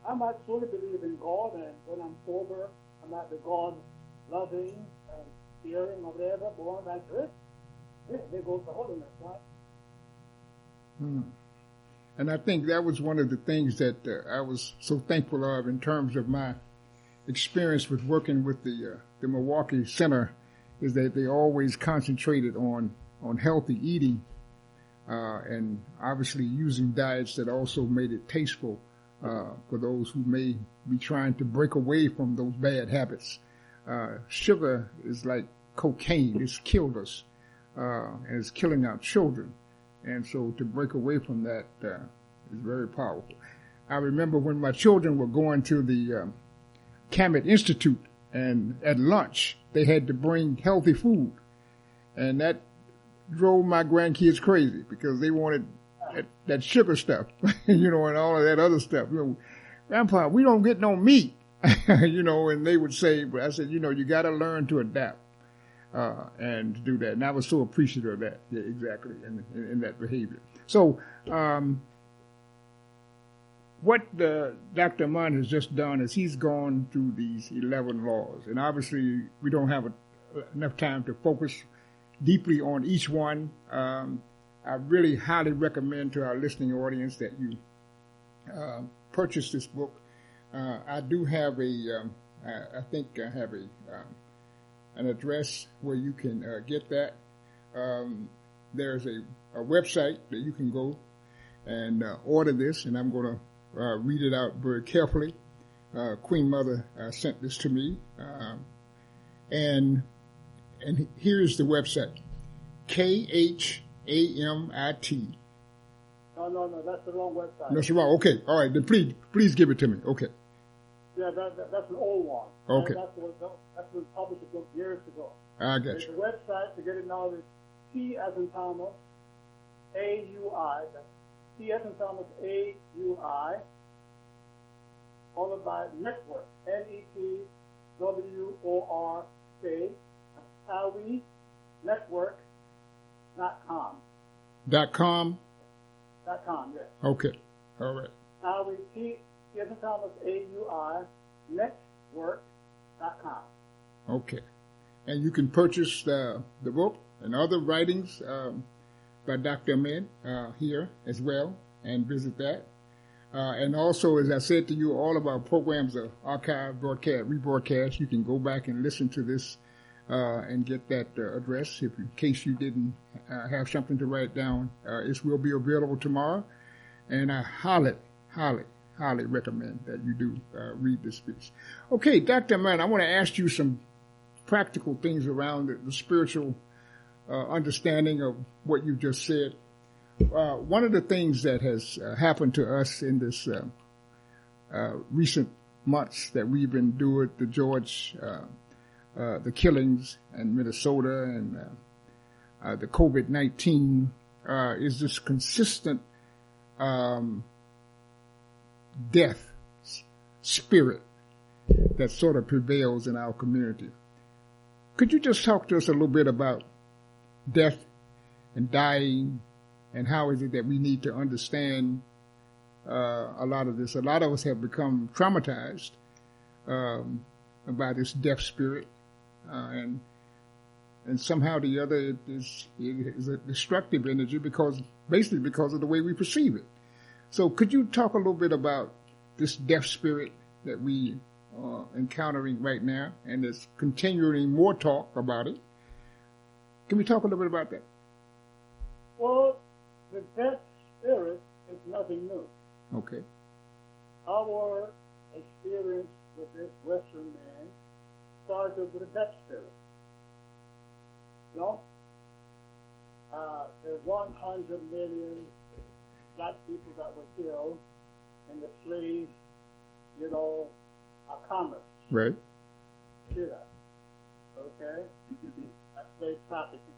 [SPEAKER 2] I might truly believe in God, and when I'm sober, I might be God loving and fearing or whatever, but once I drink, there goes the holiness, right?
[SPEAKER 1] And I think that was one of the things that I was so thankful of in terms of my experience with working with the Milwaukee Center, is that they always concentrated on healthy eating, and obviously using diets that also made it tasteful for those who may be trying to break away from those bad habits. Sugar is like cocaine. It's killed us, and it's killing our children. And so to break away from that is very powerful. I remember when my children were going to the Kamet Institute, and at lunch they had to bring healthy food. And that drove my grandkids crazy because they wanted that sugar stuff, and all of that other stuff. Grandpa, we don't get no meat, and they would say, but I said, you got to learn to adapt and do that. And I was so appreciative of that, yeah, exactly, in that behavior. So, I want to go back to the, the question that you asked. What is the difference between healthy eating and healthy lifestyle? And I think that was one of the things that I was so thankful of in terms of my experience with working with the Milwaukee Center, is that they always concentrated on healthy eating, and what Dr. Amen has just done is he's gone through these 11 laws, and obviously we don't have enough time to focus deeply on each one. I really highly recommend to our listening audience that you purchase this book. I do have I think I have an address where you can get that. There's a website that you can go and order this, and I'm going to read it out very carefully. Queen Mother sent this to me, and here's the website: KHAMIT.
[SPEAKER 2] No, that's the wrong website.
[SPEAKER 1] That's wrong. Okay, all right. Then please give it to me. Okay.
[SPEAKER 2] Yeah, that's an old one.
[SPEAKER 1] Okay.
[SPEAKER 2] That's been published a book years ago.
[SPEAKER 1] I got you.
[SPEAKER 2] The website to get it now is T as in Thomas, AUI. That's T as in Thomas, AUI, followed by network, NETWORK, Tahuti network.com.
[SPEAKER 1] .com?
[SPEAKER 2] .com, yes.
[SPEAKER 1] Okay, all right.
[SPEAKER 2] Tahuti, T as in Thomas, AUI, network.com.
[SPEAKER 1] Okay. And you can purchase the book and other writings by Dr. Amen here as well, and visit that. And also, as I said to you, all of our programs are archived, broadcast, rebroadcast. You can go back and listen to this and get that address in case you didn't have something to write down. It will be available tomorrow, and I highly recommend that you do read this piece. Okay, Dr. Amen, I want to ask you some practical things around the spiritual understanding of what you just said. One of the things that has happened to us in this recent months that we've endured, the killings in Minnesota and the COVID-19, is this consistent death spirit that sort of prevails in our community. Could you just talk to us a little bit about death and dying, and how is it that we need to understand a lot of this? A lot of us have become traumatized by this death spirit, and somehow or the other it is a destructive energy because of the way we perceive it. So could you talk a little bit about this death spirit that we are encountering right now, and there's continuing more talk about it? Can we talk a little bit about that?
[SPEAKER 2] Well, the death spirit is nothing new.
[SPEAKER 1] Okay.
[SPEAKER 2] Our experience with this Western man started with a death spirit. You know? There's 100 million black people that were killed in the slave, commerce.
[SPEAKER 1] Right.
[SPEAKER 2] See that? Okay? That's slave trafficking.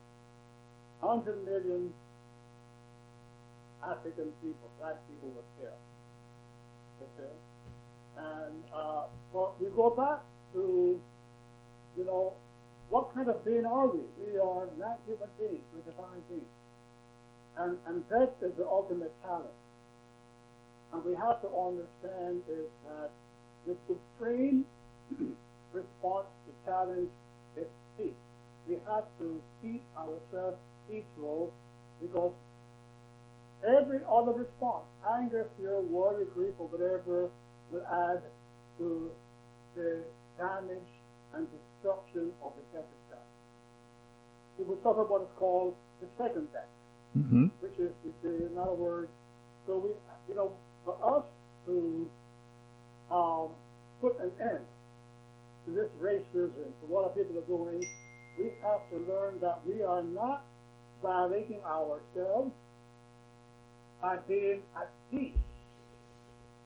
[SPEAKER 2] 100 million African people, black people were killed. Okay? And well, we go back to, what kind of being are we? We are not human beings, we're divine beings. And death is the ultimate challenge. And we have to understand is that the supreme response to challenge is peace. We have to keep ourselves peaceful because every other response, anger, fear, worry, grief, or whatever, will add to the damage and destruction of the death itself. We will talk about what's called the second death, which is, in other words, so we, for us to put an end to this racism, to what our people are doing, we have to learn that we are not violating ourselves by being at peace.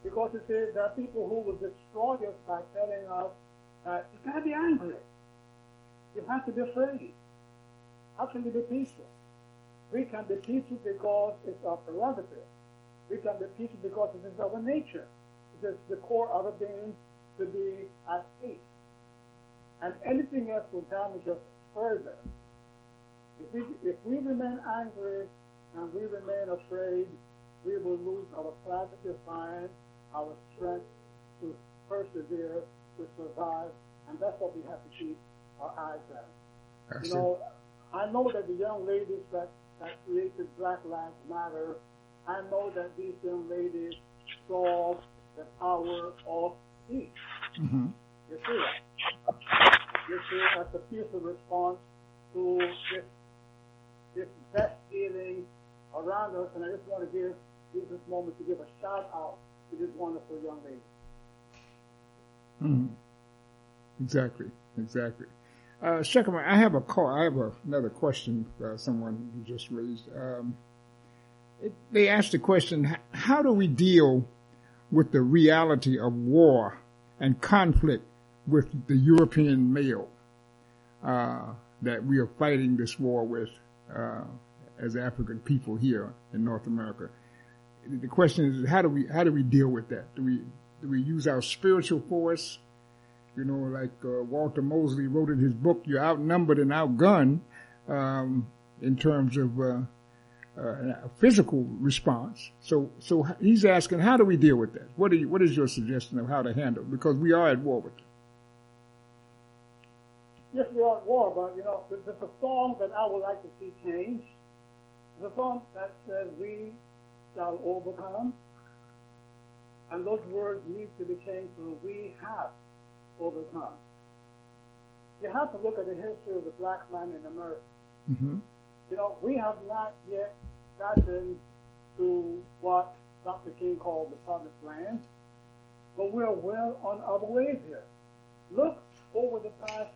[SPEAKER 2] Because it says there are people who will destroy us by telling us that you can't be angry. You have to be afraid. How can you be peaceful? We can be peaceful because it's our prerogative. We can be peaceful because it is our nature. It is the core of our being to be at peace. And anything else will damage us further. If we remain angry and we remain afraid, we will lose our clarity of mind, our strength to persevere, to survive, and that's what we have to keep our eyes on. You know, I know that the young ladies that created Black Lives Matter, I know that these young ladies saw the power of peace.
[SPEAKER 1] Mm-hmm.
[SPEAKER 2] You see that? You see, as a peaceful response to this death dealing around us, and I just want to use this moment to give a shout out to this wonderful young lady.
[SPEAKER 1] Mm-hmm. Exactly. Shekema, I have another question someone just raised. They asked the question, how do we deal with the reality of war and conflict with the European male that we are fighting this war with as African people here in North America? The question is, how do we deal with that? Do we use our spiritual force? You know, like Walter Mosley wrote in his book, "You're outnumbered and outgunned," in terms of a physical response. So he's asking, how do we deal with that? What is your suggestion of how to handle it? Because we are at war with it.
[SPEAKER 2] Yes, we are at war, but you know, there's a song that I would like to see change. There's a song that says, "We shall overcome," and those words need to be changed to "We have overcome." You have to look at the history of the black man in America.
[SPEAKER 1] Mm-hmm.
[SPEAKER 2] You know, we have not yet gotten to what Dr. King called the promised land, but we're well on our way here. Look over the past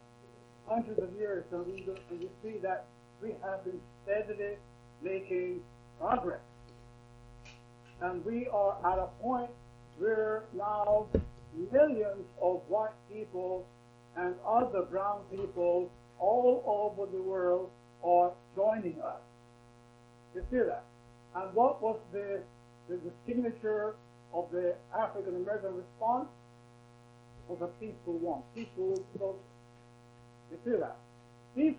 [SPEAKER 2] hundreds of years, and you see that we have been steadily making progress. And we are at a point where now millions of white people and other brown people all over the world are joining us. You see that? And what was the signature of the African American response? Was a peaceful one, peaceful protest. You see that? Peace,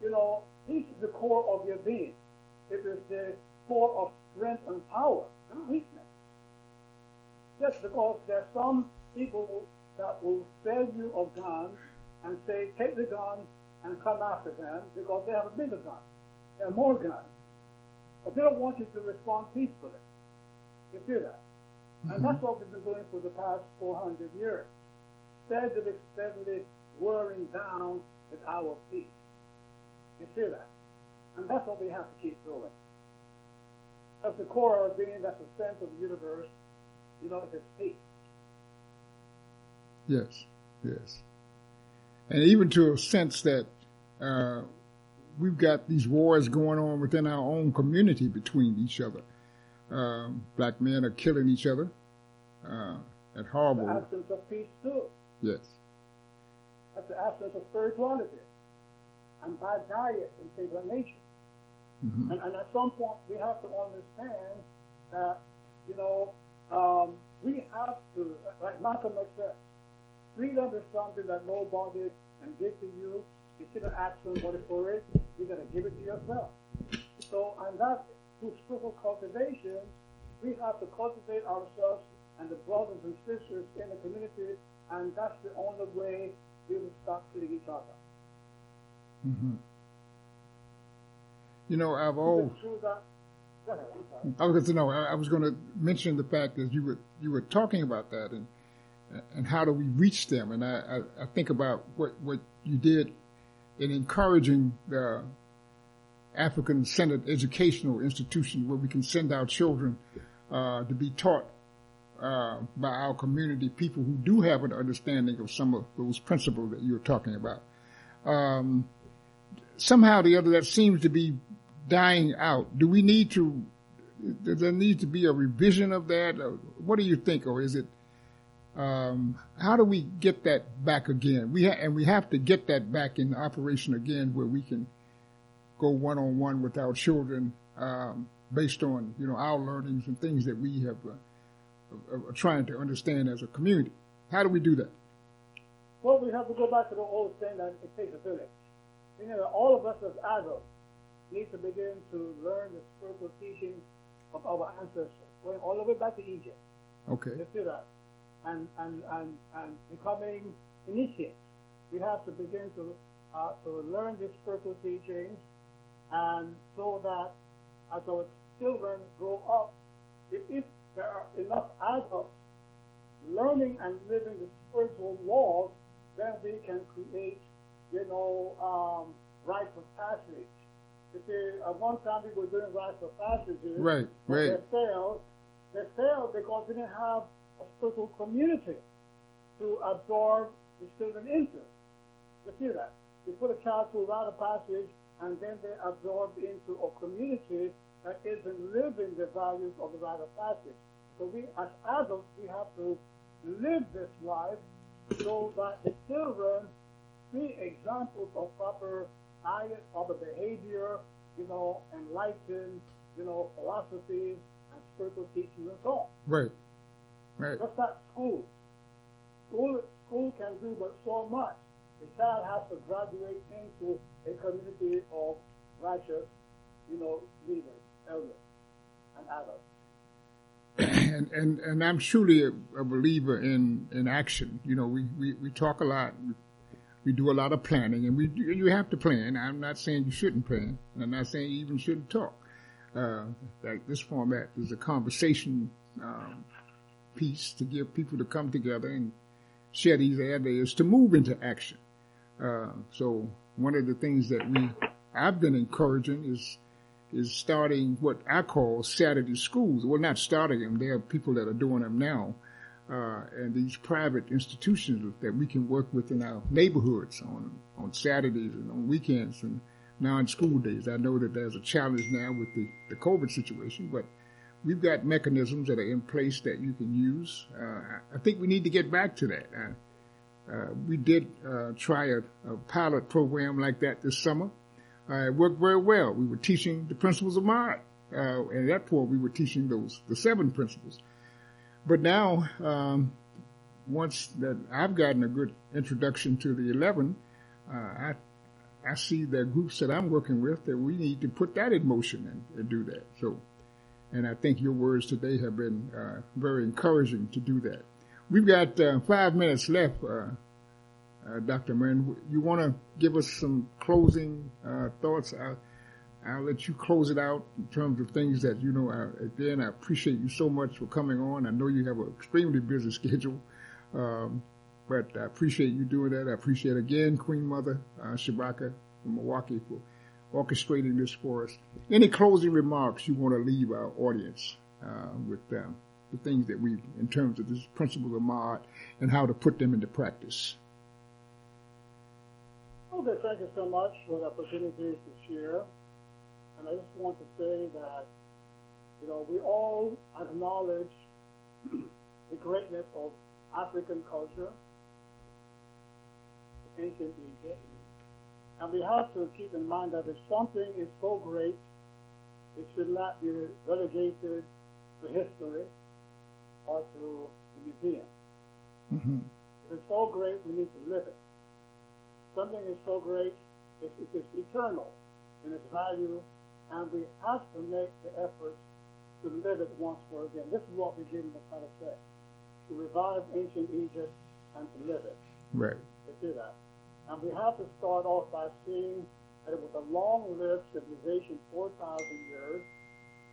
[SPEAKER 2] you know, peace is the core of your being. It is the core of strength and power, not weakness. Just because there are some people that will sell you a gun and say, take the gun and come after them because they have a bigger gun. They have more guns. But they don't want you to respond peacefully. You see that? Mm-hmm. And that's what we've been doing for the past 400 years. Steadily wearing down with our peace. You see that? And that's what we have to keep doing. That's the core of being, that's the sense of the universe. You know, it's peace.
[SPEAKER 1] Yes. And even to a sense that we've got these wars going on within our own community between each other. Black men are killing each other at horrible.
[SPEAKER 2] The absence of peace too.
[SPEAKER 1] Yes.
[SPEAKER 2] That's the absence of spirituality and bad diet and things of nature. Mm-hmm. And at some point we have to understand that, you know, we have to, like Malcolm X said, freedom is something that nobody can give to you. You shouldn't ask somebody for it. You got to give it to yourself. So, and that through spiritual cultivation, we have to cultivate ourselves and the brothers and sisters in the community, and that's the only way we will stop killing each other.
[SPEAKER 1] Mm-hmm. You know, I was going to mention the fact that you were talking about that and how do we reach them, and I think about what you did in encouraging the African-centered educational institution where we can send our children to be taught by our community, people who do have an understanding of some of those principles that you're talking about. Somehow or the other, that seems to be dying out. Does there need to be a revision of that? What do you think? Or is it, how do we get that back again? We have to get that back in operation again where we can go one-on-one with our children based on, you know, our learnings and things that we have are trying to understand as a community. How do we do that?
[SPEAKER 2] Well, we have to go back to the old saying that it takes a village. You know, all of us as adults need to begin to learn the spiritual teachings of our ancestors, going all the way back to Egypt.
[SPEAKER 1] Okay.
[SPEAKER 2] You see that? And becoming initiates. We have to begin to learn these spiritual teachings, and so that as our children grow up, if there are enough adults learning and living the spiritual laws, then we can create, rites of passage. You see, at one time we were doing rites of passages.
[SPEAKER 1] Right.
[SPEAKER 2] They failed. They failed because we didn't have a spiritual community to absorb the children into. You see that? You put a child through a rite of passage, and then they absorb into a community that isn't living the values of the rite of passage. So we, as adults, we have to live this life so that the children see examples of proper diet, proper behavior, enlightened, philosophies and spiritual teachings and so on.
[SPEAKER 1] Right.
[SPEAKER 2] Just like school. School can do but so much. The child has to graduate into a community of righteous, leaders, elders, and adults.
[SPEAKER 1] And I'm truly a believer in action. We talk a lot. We do a lot of planning, and you have to plan. I'm not saying you shouldn't plan. I'm not saying you even shouldn't talk. Like this format is a conversation piece to give people to come together and share these ideas to move into action. So one of the things that I've been encouraging is starting what I call Saturday schools. Well, not starting them. There are people that are doing them now. And these private institutions that we can work with in our neighborhoods on Saturdays and on weekends and now in school days. I know that there's a challenge now with the COVID situation, but we've got mechanisms that are in place that you can use. I think we need to get back to that. We did try a pilot program like that this summer. It worked very well. We were teaching the principles of Maat. And at that point, we were teaching the 7 principles. But now, once that I've gotten a good introduction to the 11, I see the groups that I'm working with that we need to put that in motion and do that. So, and I think your words today have been very encouraging to do that. We've got 5 minutes left, Dr. Mann. You want to give us some closing thoughts? I'll let you close it out in terms of things that, again, I appreciate you so much for coming on. I know you have an extremely busy schedule, but I appreciate you doing that. I appreciate, again, Queen Mother Shabaka from Milwaukee for orchestrating this for us. Any closing remarks you want to leave our audience with the things that in terms of this principles of Maat and how to put them into practice?
[SPEAKER 2] Okay, thank you so much for the opportunity to share. And I just want to say that, we all acknowledge the greatness of African culture, ancient Egypt. And we have to keep in mind that if something is so great, it should not be relegated to history or to the museum.
[SPEAKER 1] Mm-hmm.
[SPEAKER 2] If it's so great, we need to live it. Something is so great, it is eternal in its value, and we have to make the effort to live it once more again. This is what we did in the kind of say, to revive ancient Egypt and to live it.
[SPEAKER 1] Right.
[SPEAKER 2] To do that. And we have to start off by seeing that it was a long-lived civilization, 4,000 years,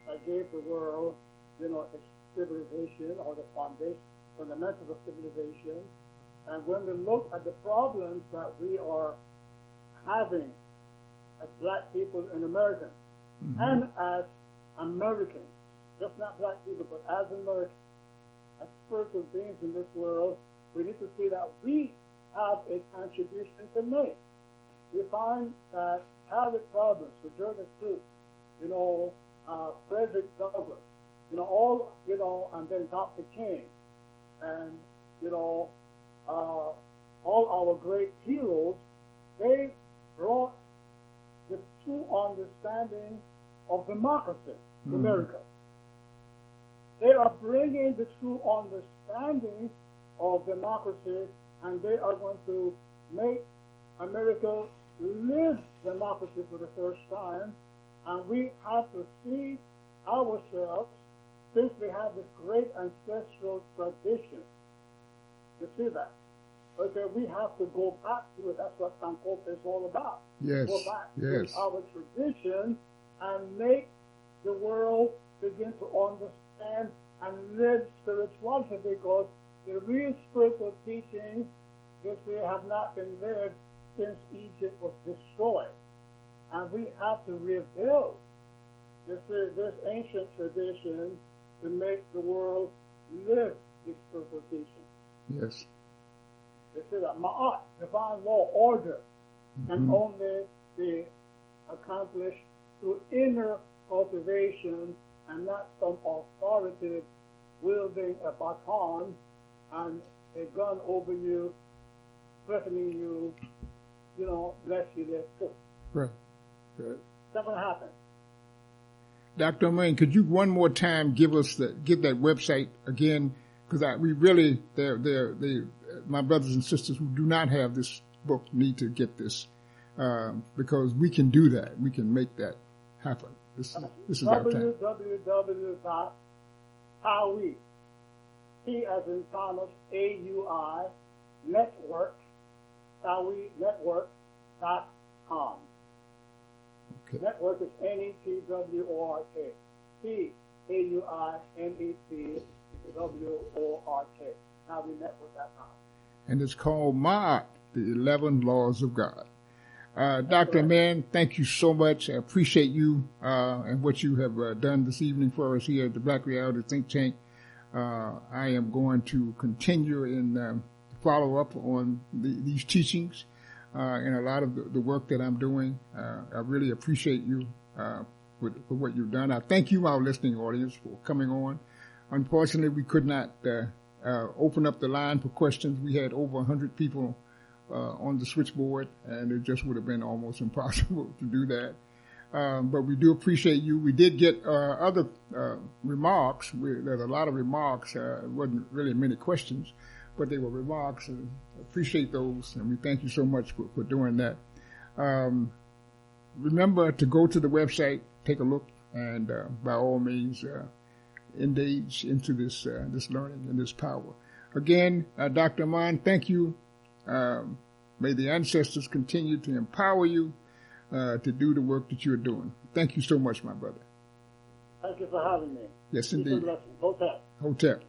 [SPEAKER 2] that gave the world, its civilization or the foundation, fundamentals of civilization. And when we look at the problems that we are having as black people in America, mm-hmm. and as Americans, just not black people, but as Americans, as spiritual beings in this world, we need to see that we have a contribution to make. We find that Harriet Robbins, Virginia Truth, Frederick Douglass, and then Dr. King, and, all our great heroes, they brought the true understanding of democracy to America. They are bringing the true understanding of democracy, and they are going to make America live democracy for the first time. And we have to see ourselves since we have this great ancestral tradition, you see that? Okay, we have to go back to it. That's what Sankofa is all about.
[SPEAKER 1] Yes.
[SPEAKER 2] Go back
[SPEAKER 1] Yes.
[SPEAKER 2] to our tradition and make the world begin to understand and live spirituality, because the real spiritual teachings, you see, have not been lived since Egypt was destroyed. And we have to rebuild this ancient tradition to make the world live these spiritual teachings.
[SPEAKER 1] Yes.
[SPEAKER 2] They say that Maat, divine law, order, can only be accomplished through inner cultivation and not some authoritative wielding a baton and a gun over you, threatening you, lest you live too.
[SPEAKER 1] Right. Right.
[SPEAKER 2] It's not going to happen.
[SPEAKER 1] Dr. Amen, could you one more time give that website again? Because we really, my brothers and sisters who do not have this book need to get this, because we can do that. We can make that happen. This is our time.
[SPEAKER 2] www.Tahuti, T as in Thomas, AUI, network, TahuiNetwork.com.
[SPEAKER 1] Okay.
[SPEAKER 2] Network is NETWORK. TAUINETWORK. TahuiNetwork.com.
[SPEAKER 1] And it's called Maat, the 11 Laws of God. Dr. Amen, thank you so much. I appreciate you and what you have done this evening for us here at the Black Reality Think Tank. I am going to continue in follow up on these teachings and a lot of the work that I'm doing. I really appreciate you for what you've done. I thank you, our listening audience, for coming on. Unfortunately, we could not open up the line for questions. We had over 100 people on the switchboard, and it just would have been almost impossible to do that. But we do appreciate you. We did get other remarks. There's a lot of remarks. It wasn't really many questions, but they were remarks, and appreciate those, and we thank you so much for doing that. Remember to go to the website, take a look, and by all means engage into this learning and this power. Again, Dr. Amen, thank you. May the ancestors continue to empower you to do the work that you're doing. Thank you so much, my brother.
[SPEAKER 2] Thank you for having me.
[SPEAKER 1] Yes, indeed.
[SPEAKER 2] Hotep.
[SPEAKER 1] Hotep.